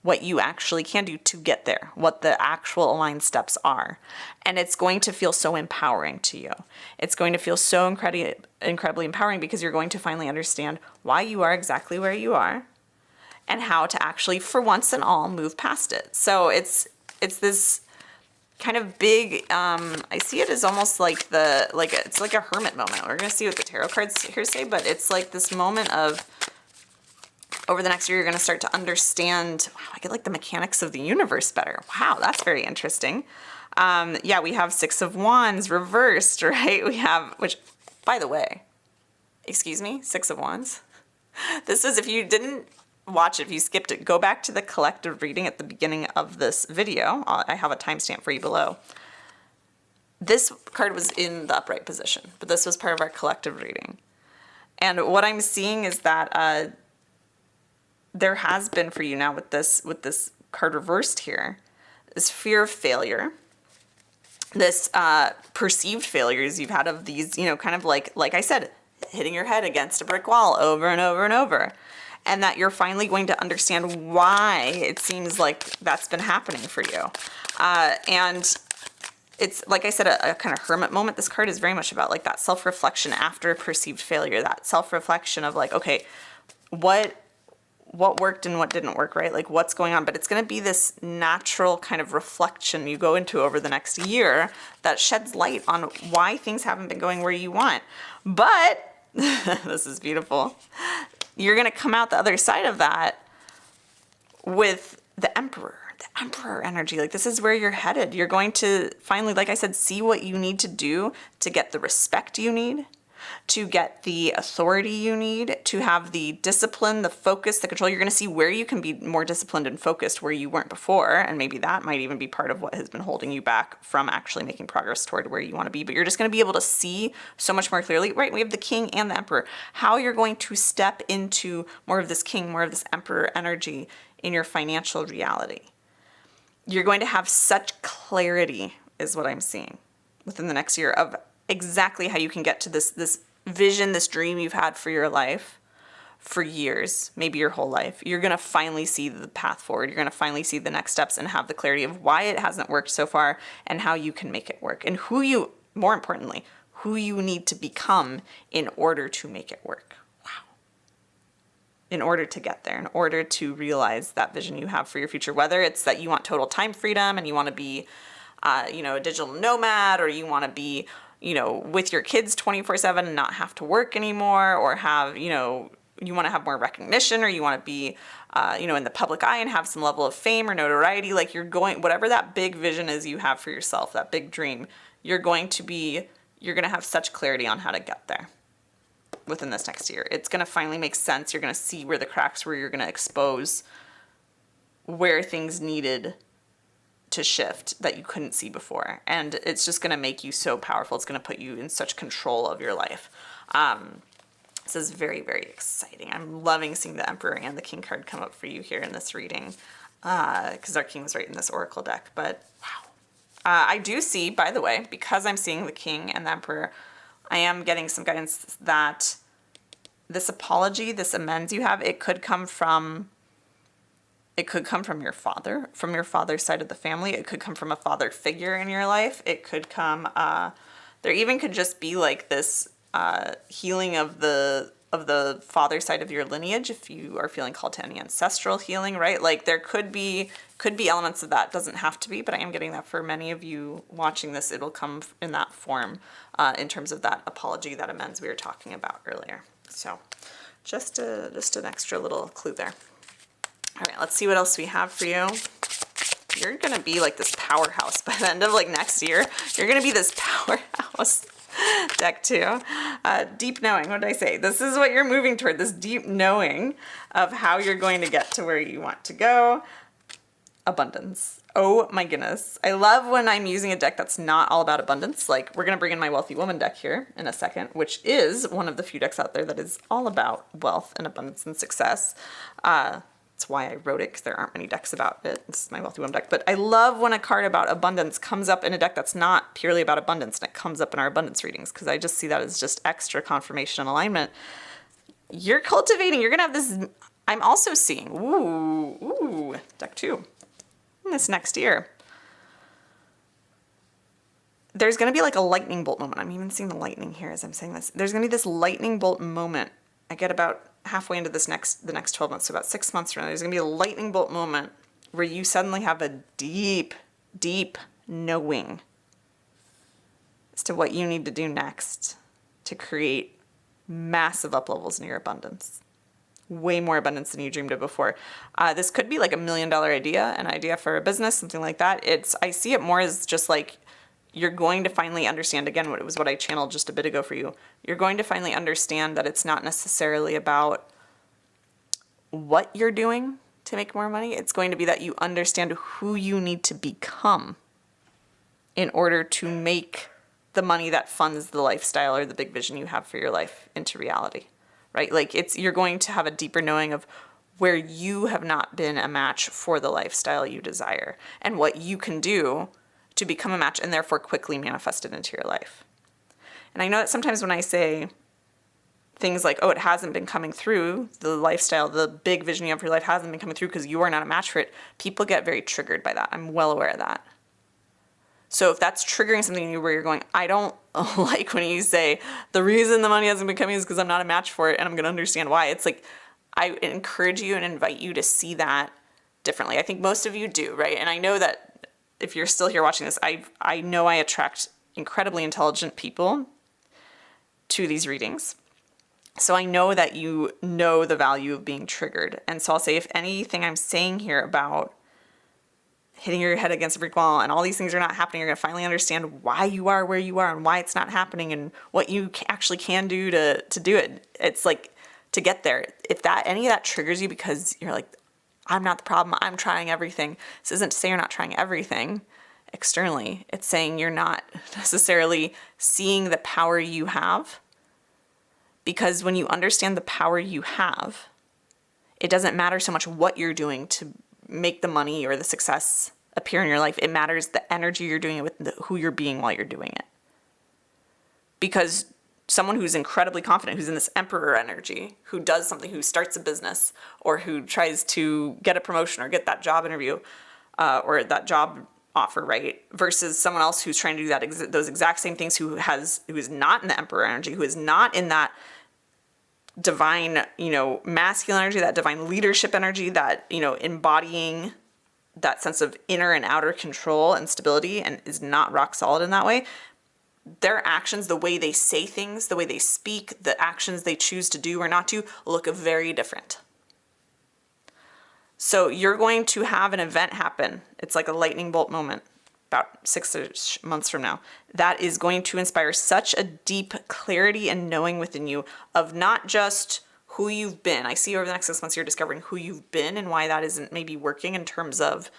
to get there, what the actual aligned steps are. And it's going to feel so empowering to you. It's going to feel so incredibly empowering because you're going to finally understand why you are exactly where you are and how to actually, for once and all, move past it. So it's this kind of big, I see it as almost like it's like a hermit moment. We're going to see what the tarot cards here say, but it's like this moment of, over the next year, you're going to start to understand, wow, I get like the mechanics of the universe better. Wow, that's very interesting. Yeah, we have Six of Wands reversed, right? We have, which, by the way, excuse me, Six of Wands. This is, if you didn't watch it, if you skipped it, go back to the collective reading at the beginning of this video. I have a timestamp for you below. This card was in the upright position, but this was part of our collective reading. And what I'm seeing is that there has been for you now with this card reversed here, this fear of failure, this perceived failures you've had of these, kind of like I said, hitting your head against a brick wall over and over and over. And that you're finally going to understand why it seems like that's been happening for you. And it's, like I said, a kind of hermit moment. This card is very much about like that self-reflection after a perceived failure, that self-reflection of like, okay, what worked and what didn't work, right? Like what's going on? But it's going to be this natural kind of reflection you go into over the next year that sheds light on why things haven't been going where you want. But this is beautiful. You're going to come out the other side of that with the emperor energy. Like this is where you're headed. You're going to finally, like I said, see what you need to do to get the respect you need, to get the authority you need, to have the discipline, the focus, the control. You're going to see where you can be more disciplined and focused where you weren't before. And maybe that might even be part of what has been holding you back from actually making progress toward where you want to be. But you're just going to be able to see so much more clearly, right? We have the king and the emperor. How you're going to step into more of this king, more of this emperor energy in your financial reality. You're going to have such clarity is what I'm seeing within the next year of exactly how you can get to this vision, this dream you've had for your life for years, maybe your whole life. You're going to finally see the path forward. You're going to finally see the next steps and have the clarity of why it hasn't worked so far and how you can make it work and more importantly, who you need to become in order to make it work. Wow. In order to get there, in order to realize that vision you have for your future, whether it's that you want total time freedom and you want to be, a digital nomad, or you want to be with your kids 24/7 and not have to work anymore, or have, you want to have more recognition, or you want to be, in the public eye and have some level of fame or notoriety. Like whatever that big vision is you have for yourself, that big dream, you're going to have such clarity on how to get there. within this next year. It's going to finally make sense. You're going to see where the cracks were. You're going to expose where things needed to shift that you couldn't see before. And it's just going to make you so powerful. It's going to put you in such control of your life. This is very, very exciting. I'm loving seeing the Emperor and the King card come up for you here in this reading, because our King was right in this Oracle deck. But wow. I do see, by the way, because I'm seeing the King and the Emperor, I am getting some guidance that this apology, this amends you have, it could come from your father, from your father's side of the family. It could come from a father figure in your life. It could come, there even could just be like this healing of the father side of your lineage, if you are feeling called to any ancestral healing, right? Like there could be elements of that. Doesn't have to be, but I am getting that for many of you watching this. It'll come in that form, in terms of that apology, that amends we were talking about earlier. So just an extra little clue there. All right, let's see what else we have for you. You're going to be like this powerhouse by the end of like next year. You're going to be this powerhouse. Deck 2. Deep knowing. What did I say? This is what you're moving toward, this deep knowing of how you're going to get to where you want to go. Abundance. Oh my goodness. I love when I'm using a deck that's not all about abundance. Like we're going to bring in my Wealthy Woman deck here in a second, which is one of the few decks out there that is all about wealth and abundance and success. That's why I wrote it, because there aren't many decks about it. This is my Wealthy Woman deck. But I love when a card about abundance comes up in a deck that's not purely about abundance, and it comes up in our abundance readings, because I just see that as just extra confirmation and alignment. You're cultivating. You're going to have this. I'm also seeing, ooh, deck 2. This next year. There's going to be like a lightning bolt moment. I'm even seeing the lightning here as I'm saying this. There's going to be this lightning bolt moment. I get about halfway into the next 12 months, so about 6 months from now, there's going to be a lightning bolt moment where you suddenly have a deep, deep knowing as to what you need to do next to create massive up levels in your abundance. Way more abundance than you dreamed of before. This could be like $1 million idea, an idea for a business, something like that. I see it more as just like you're going to finally understand, again, what I channeled just a bit ago for you. You're going to finally understand that it's not necessarily about what you're doing to make more money. It's going to be that you understand who you need to become in order to make the money that funds the lifestyle or the big vision you have for your life into reality, right? Like you're going to have a deeper knowing of where you have not been a match for the lifestyle you desire and what you can do to become a match and therefore quickly manifest it into your life. And I know that sometimes when I say things like, oh, it hasn't been coming through, the lifestyle, the big vision you have for your life hasn't been coming through because you are not a match for it, people get very triggered by that. I'm well aware of that. So if that's triggering something in you where you're going, I don't like when you say, the reason the money hasn't been coming is because I'm not a match for it and I'm going to understand why. It's like, I encourage you and invite you to see that differently. I think most of you do, right? And I know that if you're still here watching this, I know I attract incredibly intelligent people to these readings. So I know that you know the value of being triggered. And so I'll say, if anything I'm saying here about hitting your head against a brick wall and all these things are not happening, you're going to finally understand why you are where you are and why it's not happening and what you actually can do to do it. It's like to get there. If any of that triggers you because you're like, I'm not the problem, I'm trying everything. This isn't to say you're not trying everything externally. It's saying you're not necessarily seeing the power you have. Because when you understand the power you have, it doesn't matter so much what you're doing to make the money or the success appear in your life. It matters the energy you're doing it with, who you're being while you're doing it. Because someone who's incredibly confident, who's in this emperor energy, who does something, who starts a business, or who tries to get a promotion or get that job interview or that job offer, right? Versus someone else who's trying to do those exact same things, who is not in the emperor energy, who is not in that divine, masculine energy, that divine leadership energy, that, embodying that sense of inner and outer control and stability, and is not rock solid in that way. Their actions, the way they say things, the way they speak, the actions they choose to do or not do look very different. So you're going to have an event happen. It's like a lightning bolt moment. about 6 months from now, that is going to inspire such a deep clarity and knowing within you of not just who you've been. I see over the next 6 months, you're discovering who you've been and why that isn't maybe working in terms of,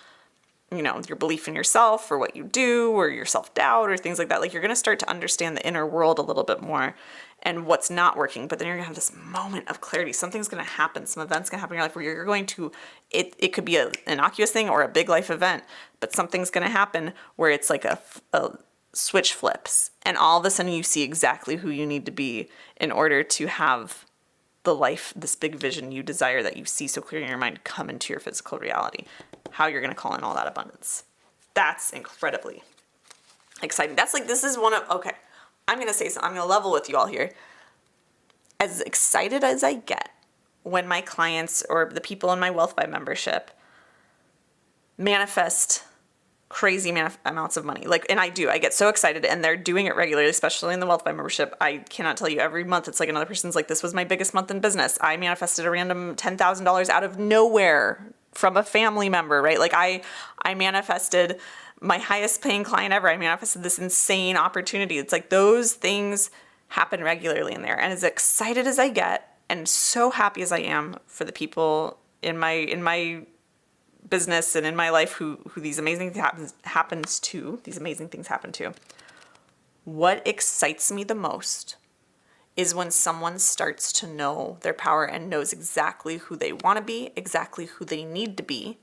your belief in yourself or what you do or your self-doubt or things like that. Like, you're going to start to understand the inner world a little bit more and what's not working. But then you're going to have this moment of clarity. Something's going to happen. Some event's going to happen in your life where you're going to, it could be an innocuous thing or a big life event, but something's going to happen where it's like a switch flips. And all of a sudden you see exactly who you need to be in order to have the life, this big vision you desire that you see so clearly in your mind come into your physical reality. How you're going to call in all that abundance. That's incredibly exciting. That's like, this is one of, okay, I'm going to say something. I'm going to level with you all here. As excited as I get when my clients or the people in my Wealth by membership manifest crazy amounts of money. Like, and I get so excited, and they're doing it regularly, especially in the Wealth by membership. I cannot tell you, every month it's like another person's like, this was my biggest month in business. I manifested a random $10,000 out of nowhere from a family member, right? Like I manifested my highest paying client ever. I manifested this insane opportunity. It's like those things happen regularly in there. And as excited as I get and so happy as I am for the people in my business and in my life who these amazing things happen to, what excites me the most is when someone starts to know their power and knows exactly who they want to be, exactly who they need to be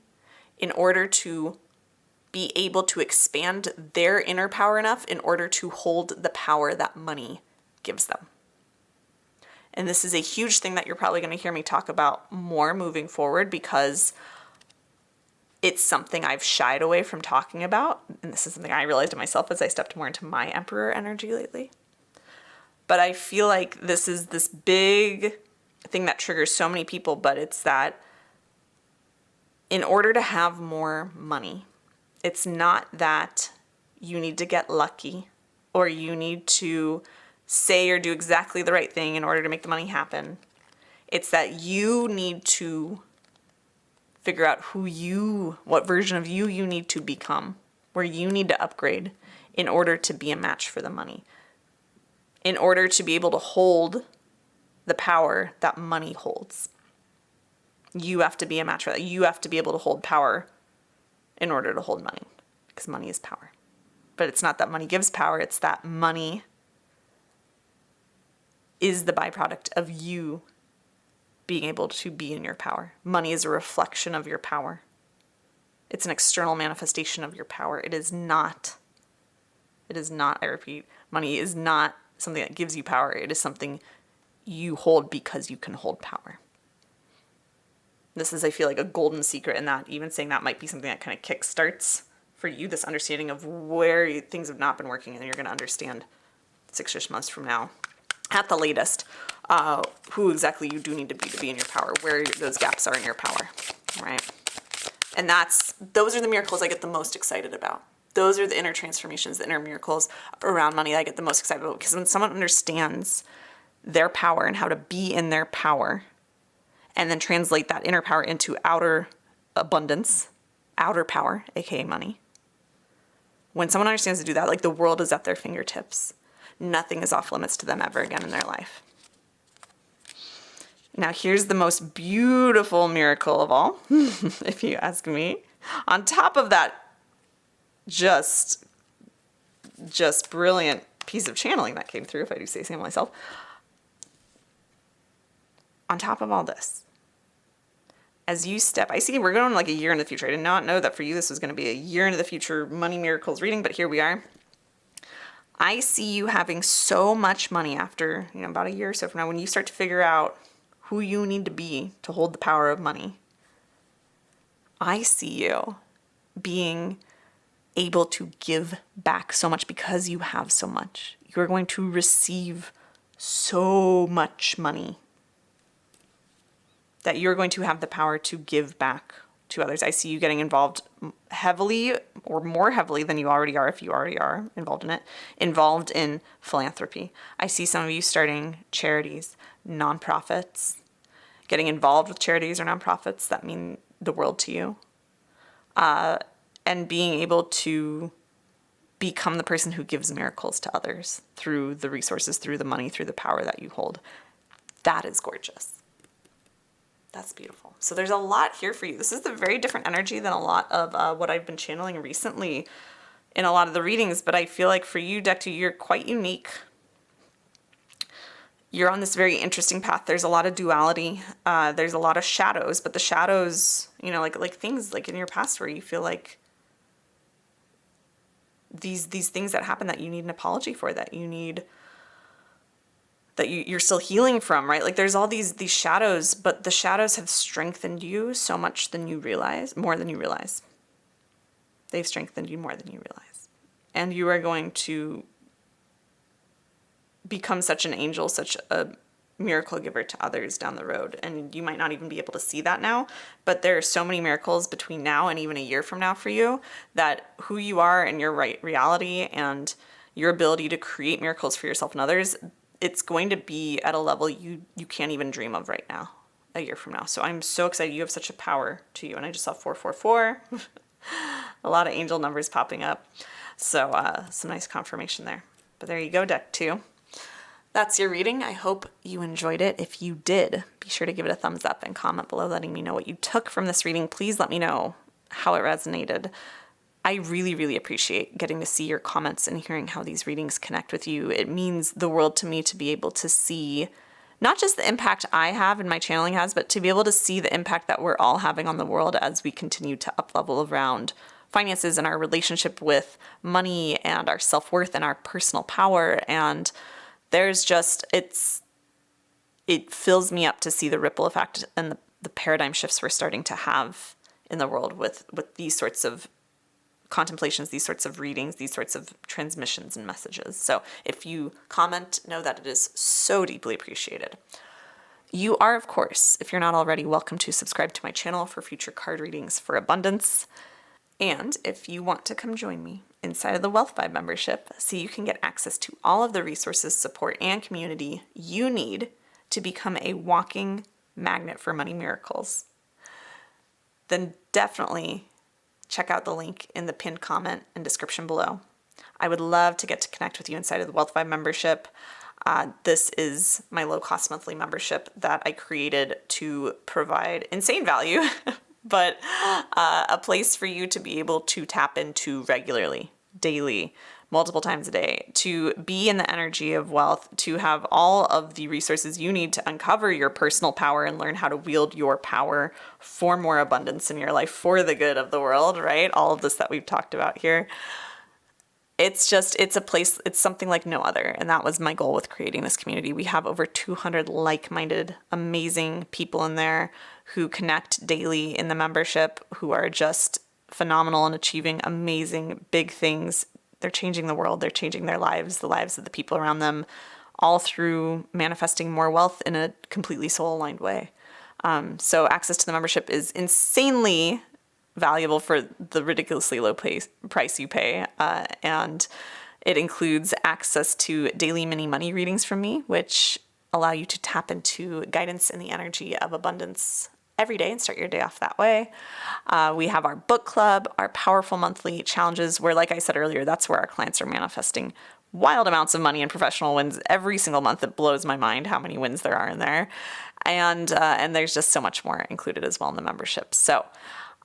in order to be able to expand their inner power enough in order to hold the power that money gives them. And this is a huge thing that you're probably going to hear me talk about more moving forward because it's something I've shied away from talking about. And this is something I realized in myself as I stepped more into my emperor energy lately. But I feel like this is this big thing that triggers so many people, but it's that in order to have more money, it's not that you need to get lucky or you need to say or do exactly the right thing in order to make the money happen. It's that you need to figure out what version of you need to become, where you need to upgrade in order to be a match for the money. In order to be able to hold the power that money holds. You have to be a match for that. You have to be able to hold power in order to hold money, because money is power. But it's not that money gives power, it's that money is the byproduct of you being able to be in your power. Money is a reflection of your power. It's an external manifestation of your power. It is not, I repeat, money is not something that gives you power. It is something you hold because you can hold power. This is, I feel like, a golden secret in that. Even saying that might be something that kind of kickstarts for you this understanding of where things have not been working, and you're going to understand 6-ish months from now, at the latest, who exactly you do need to be in your power, where those gaps are in your power, right? And those are the miracles I get the most excited about. Those are the inner transformations, the inner miracles around money that I get the most excited about. Because when someone understands their power and how to be in their power, and then translate that inner power into outer abundance, outer power, aka money. When someone understands to do that, like, the world is at their fingertips. Nothing is off limits to them ever again in their life. Now, here's the most beautiful miracle of all, if you ask me. On top of that, just brilliant piece of channeling that came through, if I do say so myself. On top of all this, as you I see we're going like a year in the future. I did not know that for you this was going to be a year into the future money miracles reading, but here we are. I see you having so much money after, about a year or so from now, when you start to figure out who you need to be to hold the power of money. I see you being able to give back so much because you have so much. You're going to receive so much money that you're going to have the power to give back to others. I see you getting involved heavily, or more heavily than you already are, if you already are involved in it, involved in philanthropy. I see some of you starting charities, nonprofits, getting involved with charities or nonprofits that mean the world to you, and being able to become the person who gives miracles to others through the resources, through the money, through the power that you hold. That is gorgeous. That's beautiful. So there's a lot here for you. This is a very different energy than a lot of what I've been channeling recently in a lot of the readings, but I feel like for you, Deck 2, you're quite unique. You're on this very interesting path. There's a lot of duality. There's a lot of shadows, but the shadows, like things like in your past where you feel like these things that happen that you need an apology for, that you need, that you're still healing from, right? Like there's all these shadows, but the shadows have strengthened you so much more than you realize. They've strengthened you more than you realize. And you are going to become such an angel, such a miracle giver to others down the road. And you might not even be able to see that now, but there are so many miracles between now and even a year from now for you, that who you are and your right reality and your ability to create miracles for yourself and others, it's going to be at a level you can't even dream of right now, a year from now. So I'm so excited. You have such a power to you. And I just saw 444, a lot of angel numbers popping up. So some nice confirmation there. But there you go, Deck 2. That's your reading. I hope you enjoyed it. If you did, be sure to give it a thumbs up and comment below letting me know what you took from this reading. Please let me know how it resonated. I really, really appreciate getting to see your comments and hearing how these readings connect with you. It means the world to me to be able to see not just the impact I have and my channeling has, but to be able to see the impact that we're all having on the world as we continue to up-level around finances and our relationship with money and our self-worth and our personal power. And there's just, it fills me up to see the ripple effect and the paradigm shifts we're starting to have in the world with these sorts of contemplations, these sorts of readings, these sorts of transmissions and messages. So if you comment, know that it is so deeply appreciated. You are, of course, if you're not already, welcome to subscribe to my channel for future card readings for abundance. And if you want to come join me inside of the Wealth Vibe membership so you can get access to all of the resources, support, and community you need to become a walking magnet for money miracles, then definitely check out the link in the pinned comment and description below. I would love to get to connect with you inside of the Wealth Vibe membership. This is my low-cost monthly membership that I created to provide insane value, but a place for you to be able to tap into regularly, daily, multiple times a day, to be in the energy of wealth, to have all of the resources you need to uncover your personal power and learn how to wield your power for more abundance in your life, for the good of the world, right? All of this that we've talked about here. It's a place, it's something like no other. And that was my goal with creating this community. We have over 200 like-minded, amazing people in there who connect daily in the membership, who are just phenomenal and achieving amazing big things. They're changing the world. They're changing their lives, the lives of the people around them, all through manifesting more wealth in a completely soul-aligned way. So access to the membership is insanely valuable for the ridiculously low price you pay. And it includes access to daily mini money readings from me, which allow you to tap into guidance in the energy of abundance every day and start your day off that way. We have our book club, our powerful monthly challenges, where, like I said earlier, that's where our clients are manifesting wild amounts of money and professional wins every single month. It blows my mind how many wins there are in there. And there's just so much more included as well in the membership. So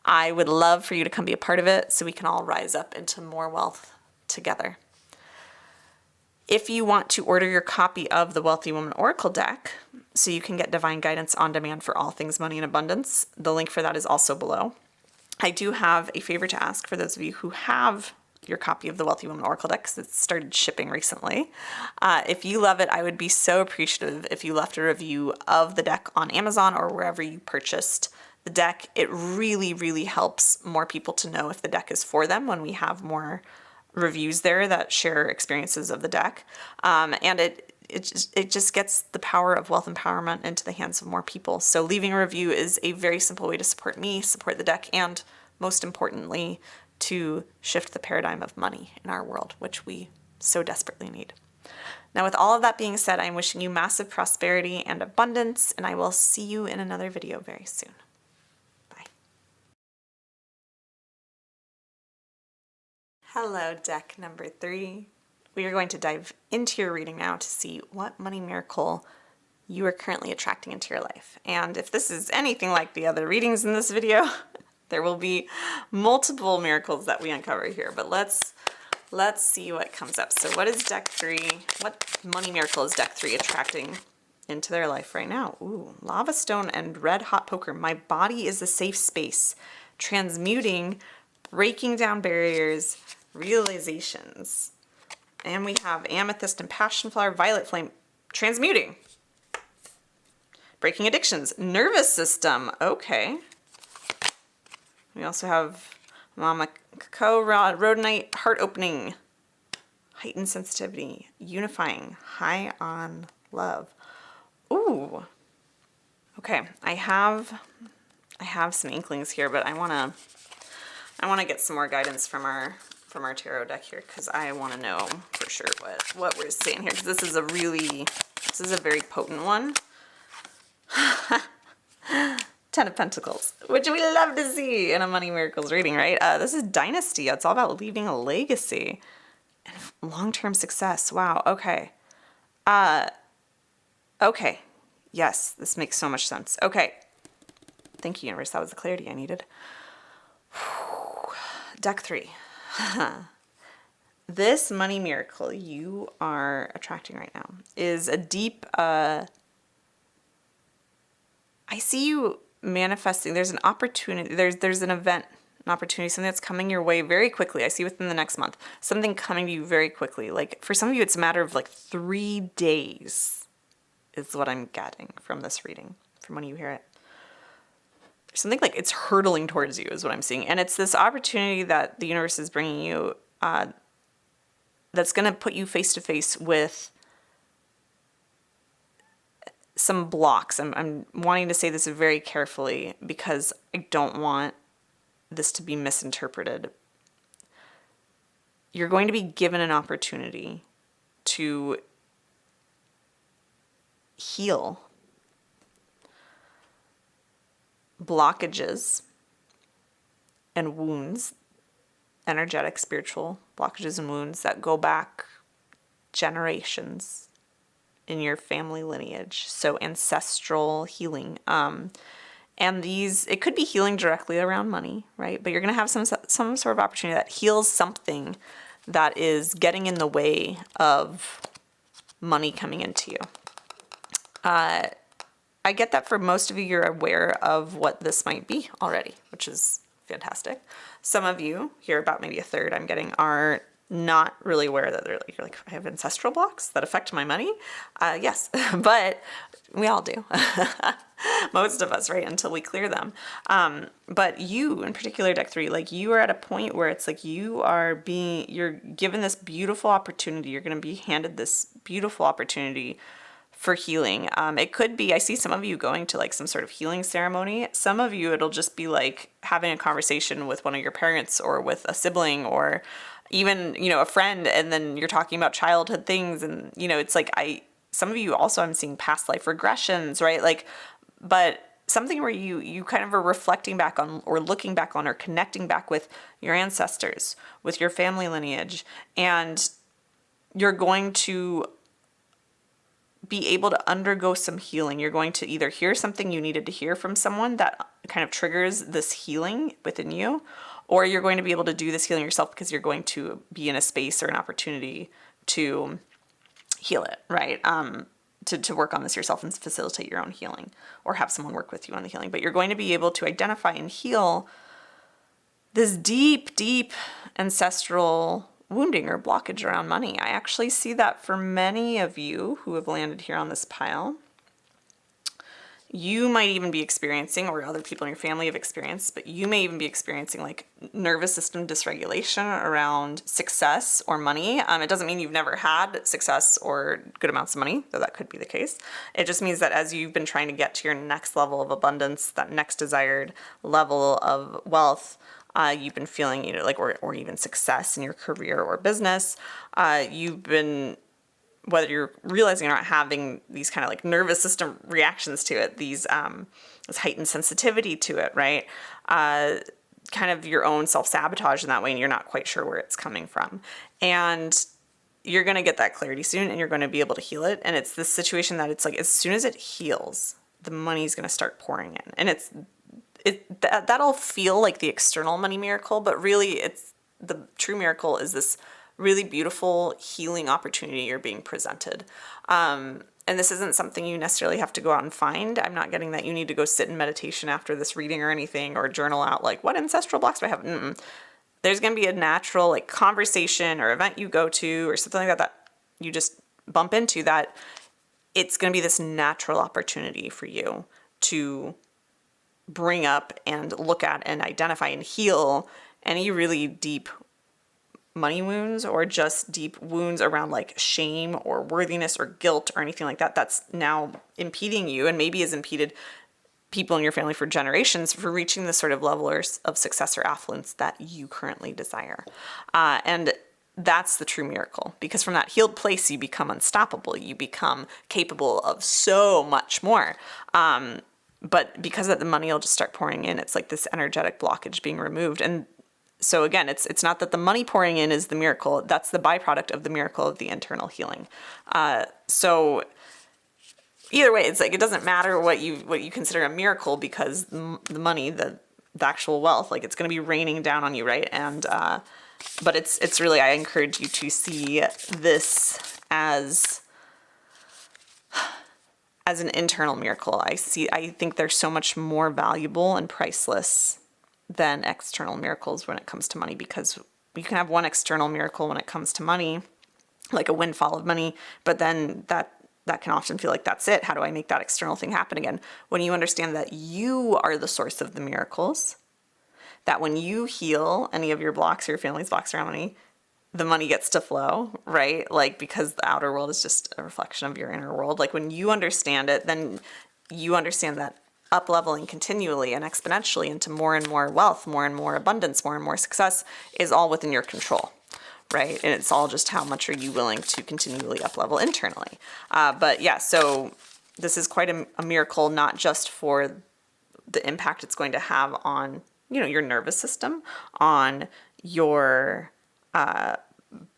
I would love for you to come be a part of it so we can all rise up into more wealth together. If you want to order your copy of the Wealthy Woman Oracle deck so you can get divine guidance on demand for all things money and abundance, the link for that is also below. I do have a favor to ask for those of you who have your copy of the Wealthy Woman Oracle deck, because it started shipping recently. If you love it, I would be so appreciative if you left a review of the deck on Amazon or wherever you purchased the deck. It really, really helps more people to know if the deck is for them when we have more reviews there that share experiences of the deck. And it just gets the power of wealth empowerment into the hands of more people. So leaving a review is a very simple way to support me, support the deck, and most importantly, to shift the paradigm of money in our world, which we so desperately need. Now, with all of that being said, I'm wishing you massive prosperity and abundance, and I will see you in another video very soon. Hello, deck number 3. We are going to dive into your reading now to see what money miracle you are currently attracting into your life. And if this is anything like the other readings in this video, there will be multiple miracles that we uncover here. But let's see what comes up. So what is deck 3? What money miracle is deck 3 attracting into their life right now? Ooh, lava stone and red hot poker. My body is a safe space. Transmuting, breaking down barriers, realizations. And we have amethyst and passion flower, violet flame, transmuting. Breaking addictions, nervous system. Okay. We also have Mama Cocoa, rhodonite, heart opening, heightened sensitivity, unifying, high on love. Ooh. Okay, I have some inklings here, but I wanna get some more guidance from our tarot deck here, because I want to know for sure what we're seeing here, because this is a very potent one. 10 of Pentacles, which we love to see in a Money Miracles reading, right? This is Dynasty. It's all about leaving a legacy and long-term success. Wow. Okay. Okay. Yes, this makes so much sense. Okay. Thank you, universe. That was the clarity I needed. Deck 3. This money miracle you are attracting right now is a deep, I see you manifesting. There's an opportunity, there's an event, an opportunity, something that's coming your way very quickly. I see within the next month, something coming to you very quickly. Like for some of you, it's a matter of like 3 days is what I'm getting from this reading, from when you hear it. Something like it's hurtling towards you is what I'm seeing. And it's this opportunity that the universe is bringing you that's going to put you face to face with some blocks. I'm wanting to say this very carefully because I don't want this to be misinterpreted. You're going to be given an opportunity to heal blockages and wounds, energetic, spiritual blockages and wounds that go back generations in your family lineage. So ancestral healing. And these, it could be healing directly around money, right? But you're going to have some sort of opportunity that heals something that is getting in the way of money coming into you. I get that for most of you, you're aware of what this might be already, which is fantastic. Some of you, here about maybe a third I'm getting, are not really aware that you're like, I have ancestral blocks that affect my money. Yes, but we all do. Most of us, right? Until we clear them. But you in particular, deck 3, like you are at a point where it's like you're given this beautiful opportunity. You're going to be handed this beautiful opportunity for healing. It could be, I see some of you going to like some sort of healing ceremony. Some of you, it'll just be like having a conversation with one of your parents or with a sibling or even, a friend. And then you're talking about childhood things. And, it's like some of you also, I'm seeing past life regressions, right? Like, but something where you kind of are reflecting back on or looking back on or connecting back with your ancestors, with your family lineage. And you're going to be able to undergo some healing. You're going to either hear something you needed to hear from someone that kind of triggers this healing within you, or you're going to be able to do this healing yourself because you're going to be in a space or an opportunity to heal it, right? To work on this yourself and facilitate your own healing or have someone work with you on the healing. But you're going to be able to identify and heal this deep, deep ancestral wounding or blockage around money. I actually see that for many of you who have landed here on this pile. You might even be experiencing, or other people in your family have experienced, but you may even be experiencing like nervous system dysregulation around success or money. It doesn't mean you've never had success or good amounts of money, though that could be the case. It just means that as you've been trying to get to your next level of abundance, that next desired level of wealth, you've been feeling, or even success in your career or business, you've been, whether you're realizing or not, having these kind of like nervous system reactions to it, this heightened sensitivity to it, right? kind of your own self-sabotage in that way, and you're not quite sure where it's coming from. And you're going to get that clarity soon, and you're going to be able to heal it. And it's this situation that it's like, as soon as it heals, the money's going to start pouring in. And that'll feel like the external money miracle, but really it's the true miracle is this really beautiful healing opportunity you're being presented. And this isn't something you necessarily have to go out and find. I'm not getting that you need to go sit in meditation after this reading or anything, or journal out like, what ancestral blocks do I have? There's going to be a natural like conversation or event you go to or something like that you just bump into, that it's going to be this natural opportunity for you to bring up and look at and identify and heal any really deep money wounds, or just deep wounds around like shame or worthiness or guilt or anything like that that's now impeding you, and maybe has impeded people in your family for generations for reaching the sort of level of success or affluence that you currently desire. And that's the true miracle, because from that healed place, you become unstoppable. You become capable of so much more. But because of the money will just start pouring in, it's like this energetic blockage being removed. And so again, it's not that the money pouring in is the miracle. That's the byproduct of the miracle of the internal healing. So either way, it's like, it doesn't matter what you consider a miracle, because the money, the actual wealth, like, it's going to be raining down on you, right? And but it's really, I encourage you to see this as an internal miracle. I think they're so much more valuable and priceless than external miracles when it comes to money, because you can have one external miracle when it comes to money, like a windfall of money, but then that can often feel like, that's it. How do I make that external thing happen again? When you understand that you are the source of the miracles, that when you heal any of your blocks or your family's blocks around money, the money gets to flow, right? Like, because the outer world is just a reflection of your inner world. Like, when you understand it, then you understand that up-leveling continually and exponentially into more and more wealth, more and more abundance, more and more success is all within your control, right? And it's all just how much are you willing to continually up-level internally. But yeah, so this is quite a miracle, not just for the impact it's going to have on, your nervous system, on your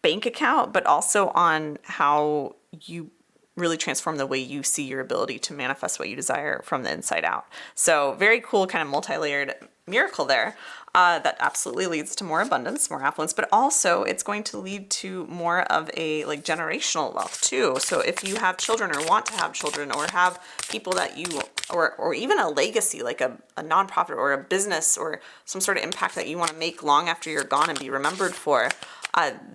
bank account, but also on how you really transform the way you see your ability to manifest what you desire from the inside out. So very cool, kind of multi-layered miracle there that absolutely leads to more abundance, more affluence, but also it's going to lead to more of a like generational wealth too. So if you have children or want to have children, or have people that you, or even a legacy, like a nonprofit or a business or some sort of impact that you want to make long after you're gone and be remembered for,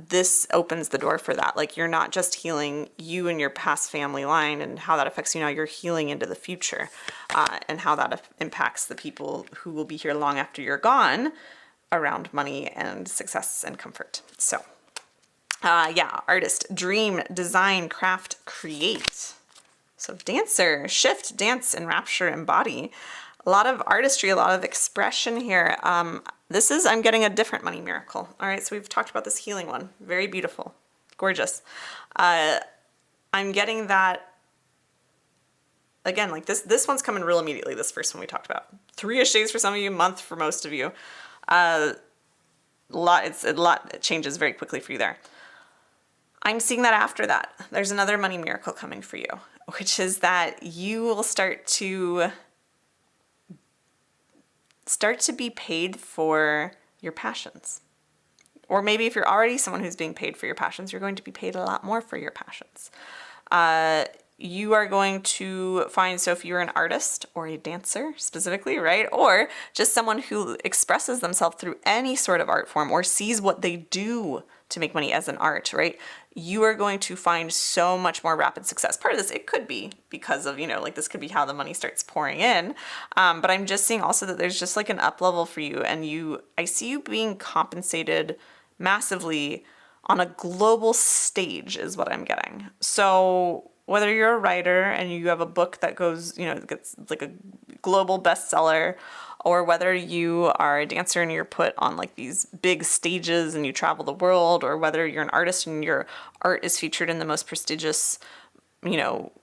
this opens the door for that. Like, you're not just healing you and your past family line and how that affects you now, you're healing into the future, and how that impacts the people who will be here long after you're gone around money and success and comfort. So, artist, dream, design, craft, create. So dancer, shift, dance, enrapture, embody. A lot of artistry, a lot of expression here. I'm getting a different money miracle. All right, so we've talked about this healing one. Very beautiful, gorgeous. I'm getting that, again, like this one's coming real immediately, this first one we talked about. 3-ish days for some of you, month for most of you. It changes very quickly for you there. I'm seeing that after that, there's another money miracle coming for you, which is that you will start to be paid for your passions. Or maybe if you're already someone who's being paid for your passions, you're going to be paid a lot more for your passions. You are going to find, so if you're an artist or a dancer specifically, right? Or just someone who expresses themselves through any sort of art form, or sees what they do to make money as an art, right? You are going to find so much more rapid success. Part of this, it could be because of, this could be how the money starts pouring in. But I'm just seeing also that there's just like an up level for you, and I see you being compensated massively on a global stage is what I'm getting. So whether you're a writer and you have a book that goes, gets like a global bestseller, or whether you are a dancer and you're put on like these big stages and you travel the world, or whether you're an artist and your art is featured in the most prestigious,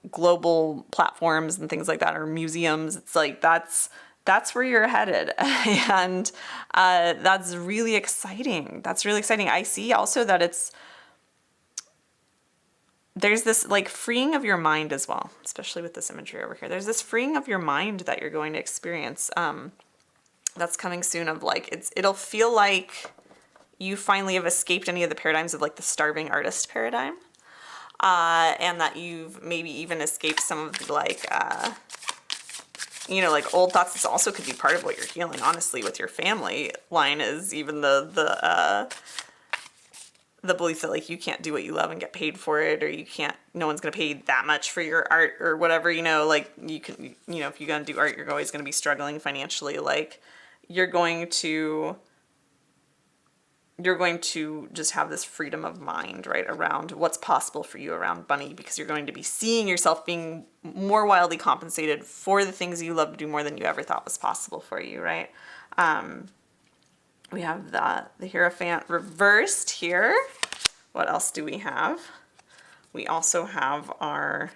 global platforms and things like that, or museums. It's like, that's that's where you're headed. And that's really exciting. That's really exciting. I see also that there's this like freeing of your mind as well, especially with this imagery over here. There's this freeing of your mind that you're going to experience that's coming soon, of like, it'll feel like you finally have escaped any of the paradigms of like the starving artist paradigm. And that you've maybe even escaped some of the like, like old thoughts. This also could be part of what you're healing, honestly, with your family line, is even the belief that like you can't do what you love and get paid for it, or no one's going to pay that much for your art or whatever, like you can, if you're going to do art, you're always going to be struggling financially. Like you're going to just have this freedom of mind, right, around what's possible for you around money, because you're going to be seeing yourself being more wildly compensated for the things you love to do more than you ever thought was possible for you, right? We have the Hierophant reversed here. What else do we have? We also have our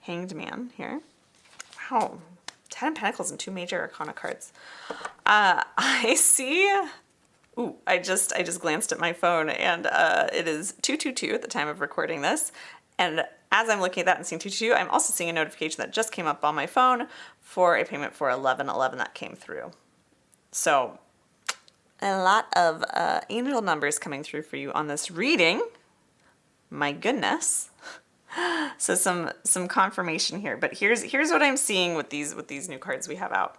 Hanged Man here. Wow, 10 of Pentacles and 2 Major Arcana cards. I see... Ooh, I just glanced at my phone, and it is 222 at the time of recording this. And as I'm looking at that and seeing 222, I'm also seeing a notification that just came up on my phone for a payment for 1111 that came through. So a lot of angel numbers coming through for you on this reading. My goodness. So some confirmation here. But here's what I'm seeing with these new cards we have out.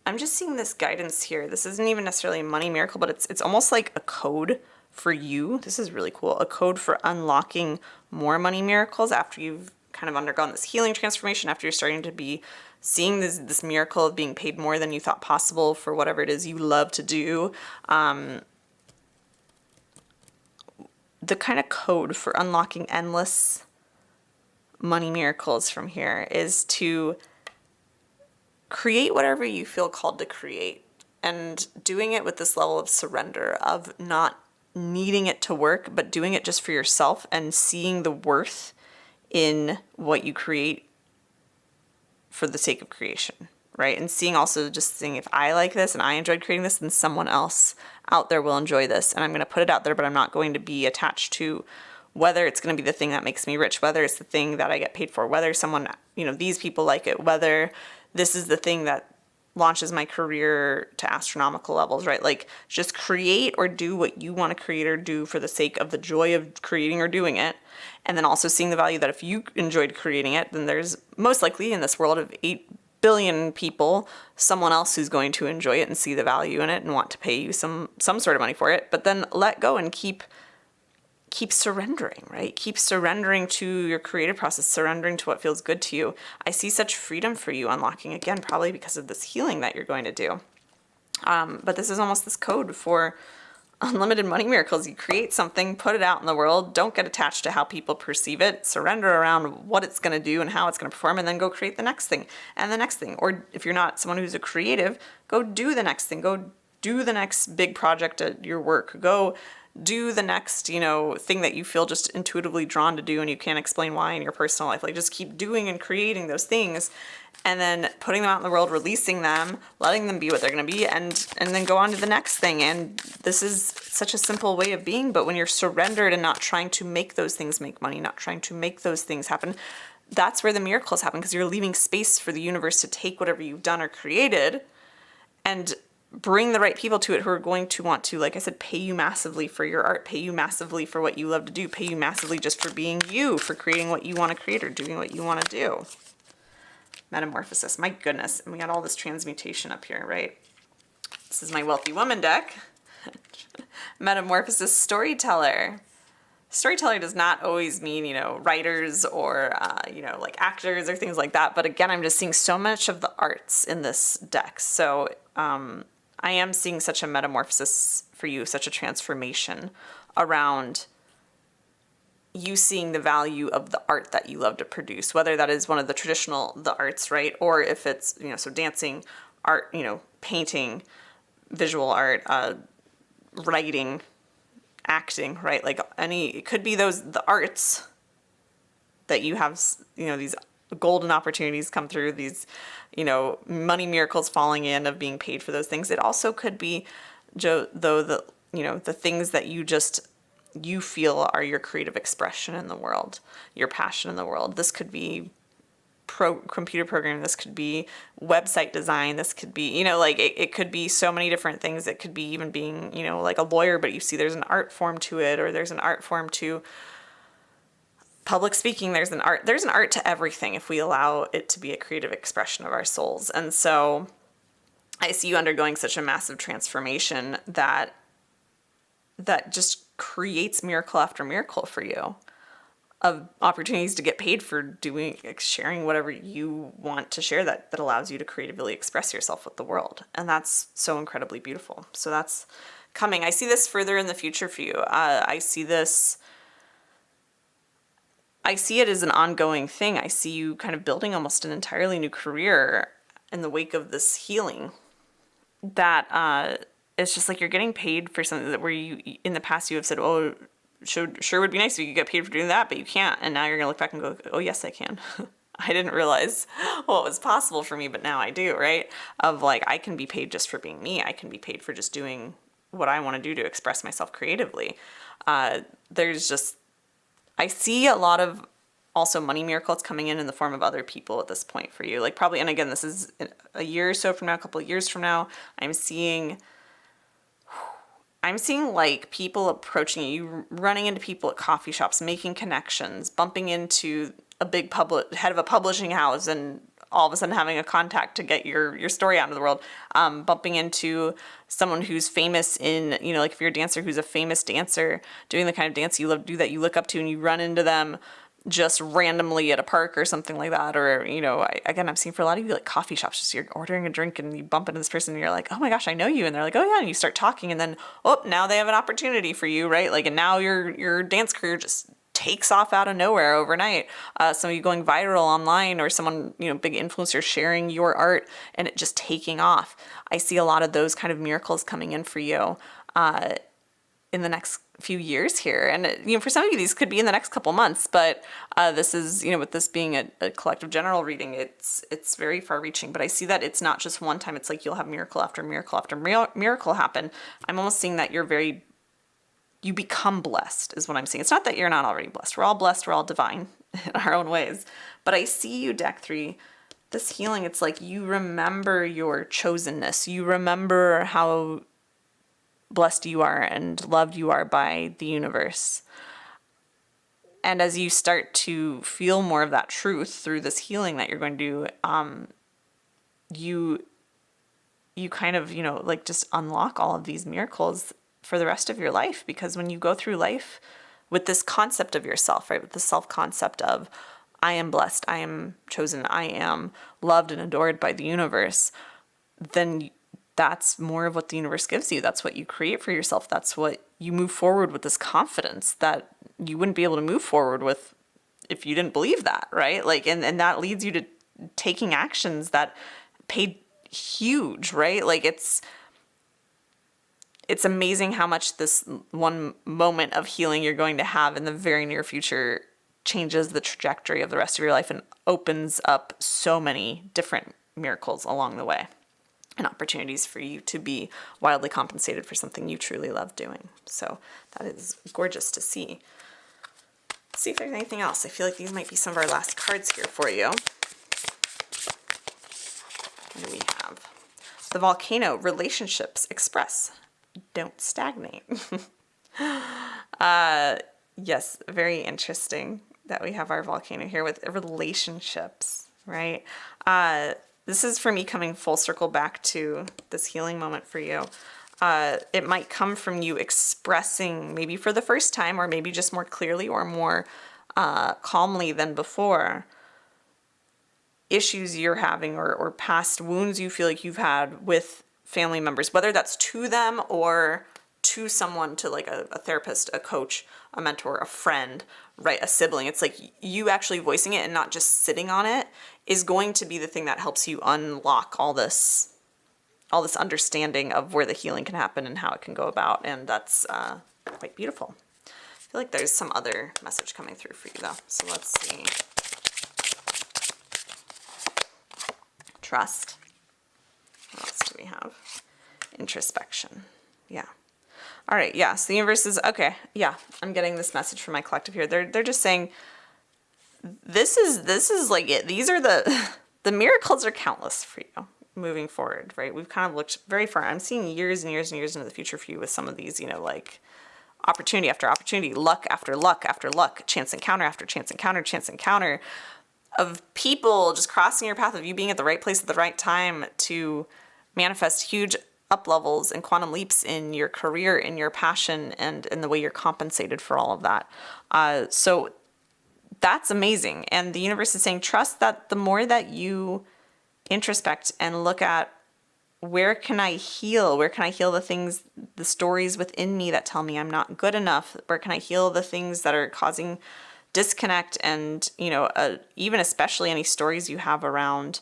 I'm just seeing this guidance here. This isn't even necessarily a money miracle, but it's almost like a code for you. This is really cool. A code for unlocking more money miracles after you've kind of undergone this healing transformation, after you're starting to be seeing this miracle of being paid more than you thought possible for whatever it is you love to do. The kind of code for unlocking endless money miracles from here is to create whatever you feel called to create, and doing it with this level of surrender, of not needing it to work, but doing it just for yourself and seeing the worth in what you create for the sake of creation, right? And seeing if I like this and I enjoyed creating this, then someone else out there will enjoy this, and I'm going to put it out there, but I'm not going to be attached to whether it's going to be the thing that makes me rich, whether it's the thing that I get paid for, whether someone, these people like it, whether this is the thing that launches my career to astronomical levels, right? Like, just create or do what you want to create or do for the sake of the joy of creating or doing it. And then also seeing the value that if you enjoyed creating it, then there's most likely in this world of 8 billion people, someone else who's going to enjoy it and see the value in it and want to pay you some sort of money for it. But then let go and keep surrendering, right? Keep surrendering to your creative process, surrendering to what feels good to you. I see such freedom for you unlocking, again, probably because of this healing that you're going to do. But this is almost this code for unlimited money miracles. You create something, put it out in the world, don't get attached to how people perceive it, surrender around what it's going to do and how it's going to perform, and then go create the next thing and the next thing. Or if you're not someone who's a creative, go do the next thing. Go do the next big project at your work. Go do the next, thing that you feel just intuitively drawn to do and you can't explain why in your personal life. Like, just keep doing and creating those things, and then putting them out in the world, releasing them, letting them be what they're going to be, and then go on to the next thing. And this is such a simple way of being, but when you're surrendered and not trying to make those things make money, not trying to make those things happen, that's where the miracles happen, because you're leaving space for the universe to take whatever you've done or created and bring the right people to it who are going to want to, like I said, pay you massively for your art, pay you massively for what you love to do, pay you massively just for being you, for creating what you want to create or doing what you want to do. Metamorphosis, my goodness. And we got all this transmutation up here, right? This is my Wealthy Woman deck. Metamorphosis, storyteller. Storyteller does not always mean, writers or, like actors or things like that. But again, I'm just seeing so much of the arts in this deck. So I am seeing such a metamorphosis for you, such a transformation around you seeing the value of the art that you love to produce, whether that is one of the arts, right? Or if it's, so dancing, art, painting, visual art, writing, acting, right? Like it could be the arts that you have, these golden opportunities come through, these, money miracles falling in, of being paid for those things. It also could be, though, the things that you feel are your creative expression in the world, your passion in the world. This could be computer programming, this could be website design, this could be, it could be so many different things. It could be even being, like a lawyer, but you see there's an art form to it, or there's an art form to public speaking. There's an art to everything if we allow it to be a creative expression of our souls. And so I see you undergoing such a massive transformation that just creates miracle after miracle for you, of opportunities to get paid for sharing whatever you want to share, that allows you to creatively express yourself with the world. And that's so incredibly beautiful. So that's coming. I see this further in the future for you. I see it as an ongoing thing. I see you kind of building almost an entirely new career in the wake of this healing, that it's just like you're getting paid for something that where you, in the past, you have said, oh, sure would be nice if you could get paid for doing that, but you can't. And now you're going to look back and go, oh, yes, I can. I didn't realize what was possible for me, but now I do, right? Of like, I can be paid just for being me. I can be paid for just doing what I want to do to express myself creatively. I see a lot of also money miracles coming in the form of other people at this point for you. Like probably, and again, this is a year or so from now, a couple of years from now, I'm seeing like people approaching you, running into people at coffee shops, making connections, bumping into a big head of a publishing house, and all of a sudden having a contact to get your story out into the world. Bumping into someone who's famous in, like if you're a dancer who's a famous dancer doing the kind of dance you love to do, that you look up to, and you run into them just randomly at a park or something like that. Or, I'm seeing for a lot of you, like coffee shops, just you're ordering a drink and you bump into this person and you're like, oh my gosh, I know you. And they're like, oh yeah. And you start talking, and then, now they have an opportunity for you, right? Like, and now your dance career just takes off out of nowhere overnight. Some of you going viral online, or someone, big influencer sharing your art and it just taking off. I see a lot of those kind of miracles coming in for you, in the next few years here. And, for some of you, these could be in the next couple months, but this is, with this being a collective general reading, it's very far reaching. But I see that it's not just one time. It's like you'll have miracle after miracle after miracle happen. I'm almost seeing that you become blessed is what I'm seeing. It's not that you're not already blessed. We're all blessed. We're all divine in our own ways. But I see you, deck 3, this healing. It's like you remember your chosenness. You remember how blessed you are and loved you are by the universe. And as you start to feel more of that truth through this healing that you're going to do, you kind of, like just unlock all of these miracles for the rest of your life. Because when you go through life with this concept of yourself, right, with the self-concept of, I am blessed, I am chosen, I am loved and adored by the universe, then that's more of what the universe gives you. That's what you create for yourself. That's what you move forward with, this confidence that you wouldn't be able to move forward with if you didn't believe that, right? Like, and that leads you to taking actions that paid huge, right? Like it's amazing how much this one moment of healing you're going to have in the very near future changes the trajectory of the rest of your life and opens up so many different miracles along the way, and opportunities for you to be wildly compensated for something you truly love doing. So that is gorgeous to see. Let's see if there's anything else. I feel like these might be some of our last cards here for you. What do we have? The Volcano, relationships express, don't stagnate. Yes, very interesting that we have our volcano here with relationships, right? This is for me coming full circle back to this healing moment for you. It might come from you expressing, maybe for the first time, or maybe just more clearly or more calmly than before, issues you're having or past wounds you feel like you've had with family members, whether that's to them or to someone, to like a therapist, a coach, a mentor, a friend, right? A sibling. It's like you actually voicing it and not just sitting on it is going to be the thing that helps you unlock all this understanding of where the healing can happen and how it can go about. And that's quite beautiful. I feel like there's some other message coming through for you though. So let's see. trust. What else do we have? Introspection. Yeah. All right. Yeah. So the universe is okay. Yeah. I'm getting this message from my collective here. They're just saying this is like it. These are the miracles are countless for you moving forward, right? We've kind of looked very far. I'm seeing years and years and years into the future for you with some of these, like opportunity after opportunity, luck after luck after luck, chance encounter after chance encounter of people just crossing your path, of you being at the right place at the right time to manifest huge up levels and quantum leaps in your career, in your passion, and in the way you're compensated for all of that. So that's amazing. And the universe is saying, trust that the more that you introspect and look at where can I heal the things, the stories within me that tell me I'm not good enough, where can I heal the things that are causing disconnect, and even especially any stories you have around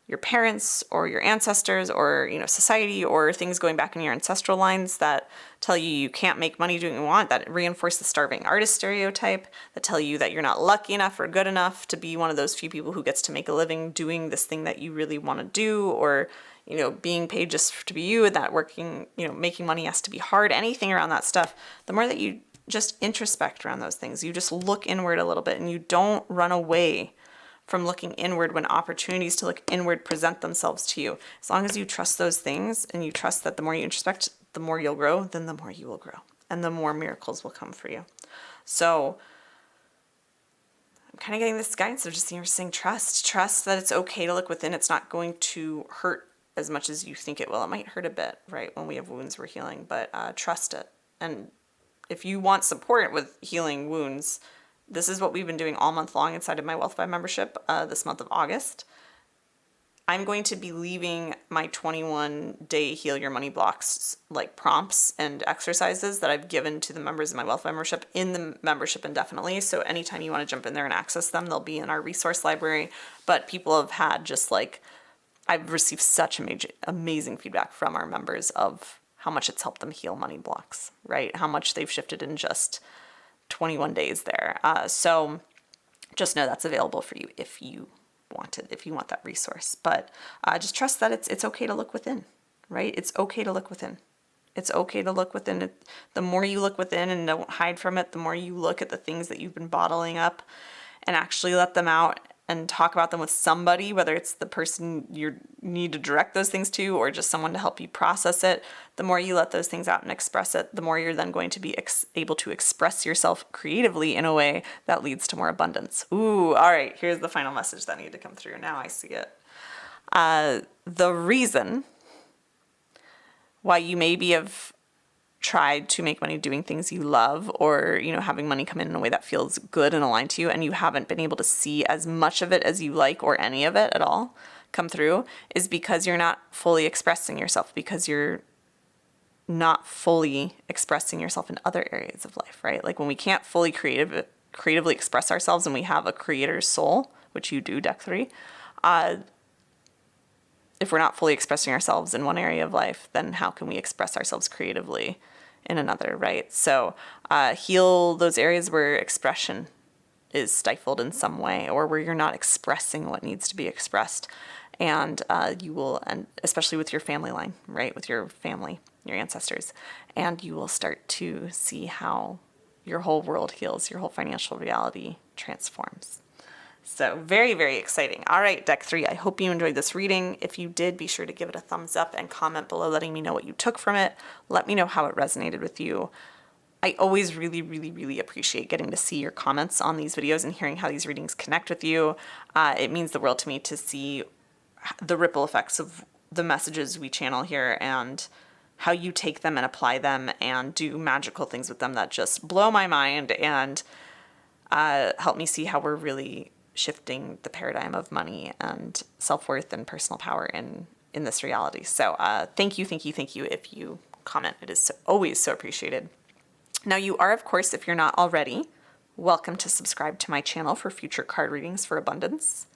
your parents or your ancestors or society, or things going back in your ancestral lines that tell you you can't make money doing what you want, that reinforce the starving artist stereotype, that tell you that you're not lucky enough or good enough to be one of those few people who gets to make a living doing this thing that you really want to do, or being paid just to be you, and that working, making money has to be hard, anything around that stuff. The more that you just introspect around those things, you just look inward a little bit, and you don't run away from looking inward when opportunities to look inward present themselves to you. As long as you trust those things, and you trust that the more you introspect, the more you'll grow, then the more you will grow, and the more miracles will come for you. So I'm kind of getting this guidance of just saying trust that it's okay to look within. It's not going to hurt as much as you think it will. It might hurt a bit, right, when we have wounds we're healing, but trust it. And if you want support with healing wounds, this is what we've been doing all month long inside of my Wealth by membership this month of August. I'm going to be leaving my 21-day Heal Your Money Blocks like prompts and exercises that I've given to the members of my Wealth by membership in the membership indefinitely. So anytime you want to jump in there and access them, they'll be in our resource library. But people have had I've received such amazing feedback from our members of how much it's helped them heal money blocks, right? How much they've shifted in just 21 days there. So just know that's available for you if you want it, if you want that resource. But just trust that it's okay to look within, right? It's okay to look within. It's okay to look within. The more you look within and don't hide from it, the more you look at the things that you've been bottling up and actually let them out and talk about them with somebody, whether it's the person you need to direct those things to or just someone to help you process it. The more you let those things out and express it, the more you're then going to be able to express yourself creatively in a way that leads to more abundance. Ooh, all right, here's the final message that needed to come through. Now I see it. The reason why you maybe have tried to make money doing things you love, or having money come in a way that feels good and aligned to you, and you haven't been able to see as much of it as you like, or any of it at all come through, is because you're not fully expressing yourself, because you're not fully expressing yourself in other areas of life, right? Like when we can't fully creatively express ourselves and we have a creator's soul, which you do, deck 3, if we're not fully expressing ourselves in one area of life, then how can we express ourselves creatively in another, right? So heal those areas where expression is stifled in some way, or where you're not expressing what needs to be expressed. And you will, and especially with your family line, right? With your family, your ancestors, and you will start to see how your whole world heals, your whole financial reality transforms. So very, very exciting. All right, deck 3, I hope you enjoyed this reading. If you did, be sure to give it a thumbs up and comment below letting me know what you took from it. Let me know how it resonated with you. I always really, really, really appreciate getting to see your comments on these videos and hearing how these readings connect with you. It means the world to me to see the ripple effects of the messages we channel here and how you take them and apply them and do magical things with them that just blow my mind and help me see how we're really shifting the paradigm of money and self-worth and personal power in this reality. So thank you if you comment. It is always so appreciated. Now you are, of course, if you're not already, welcome to subscribe to my channel for future card readings for abundance.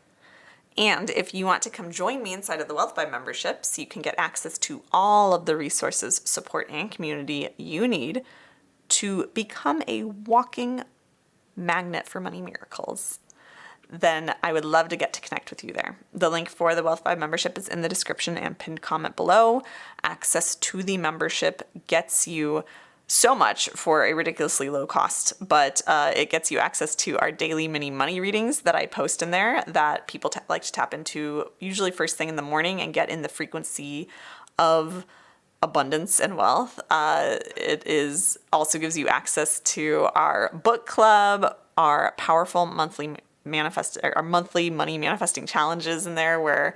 And if you want to come join me inside of the Wealth by membership so you can get access to all of the resources, support, and community you need to become a walking magnet for money miracles, then I would love to get to connect with you there. The link for the Wealth Vibe membership is in the description and pinned comment below. Access to the membership gets you so much for a ridiculously low cost, but it gets you access to our daily mini money readings that I post in there that people like to tap into usually first thing in the morning and get in the frequency of abundance and wealth. It also gives you access to our book club, our powerful monthly money manifesting challenges in there, where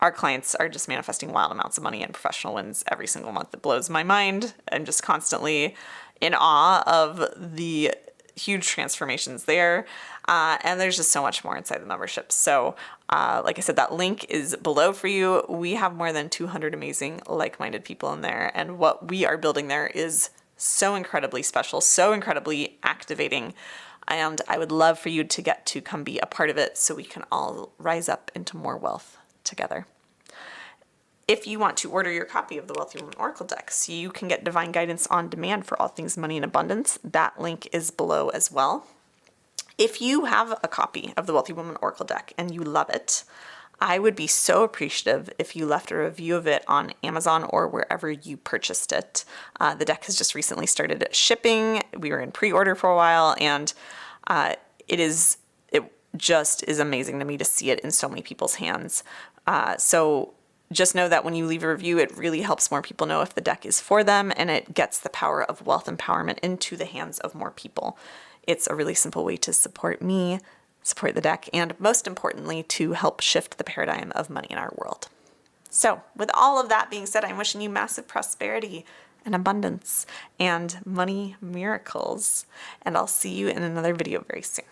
our clients are just manifesting wild amounts of money and professional wins every single month. That blows my mind. I'm just constantly in awe of the huge transformations there. And there's just so much more inside the membership. So like I said, that link is below for you. We have more than 200 amazing like-minded people in there. And what we are building there is so incredibly special, so incredibly activating. And I would love for you to get to come be a part of it so we can all rise up into more wealth together. If you want to order your copy of the Wealthy Woman Oracle deck so you can get divine guidance on demand for all things money and abundance, that link is below as well. If you have a copy of the Wealthy Woman Oracle deck and you love it, I would be so appreciative if you left a review of it on Amazon or wherever you purchased it. The deck has just recently started shipping. We were in pre-order for a while, and it just is amazing to me to see it in so many people's hands. So just know that when you leave a review, it really helps more people know if the deck is for them, and it gets the power of wealth empowerment into the hands of more people. It's a really simple way to support me, support the deck, and most importantly, to help shift the paradigm of money in our world. So with all of that being said, I'm wishing you massive prosperity and abundance and money miracles, and I'll see you in another video very soon.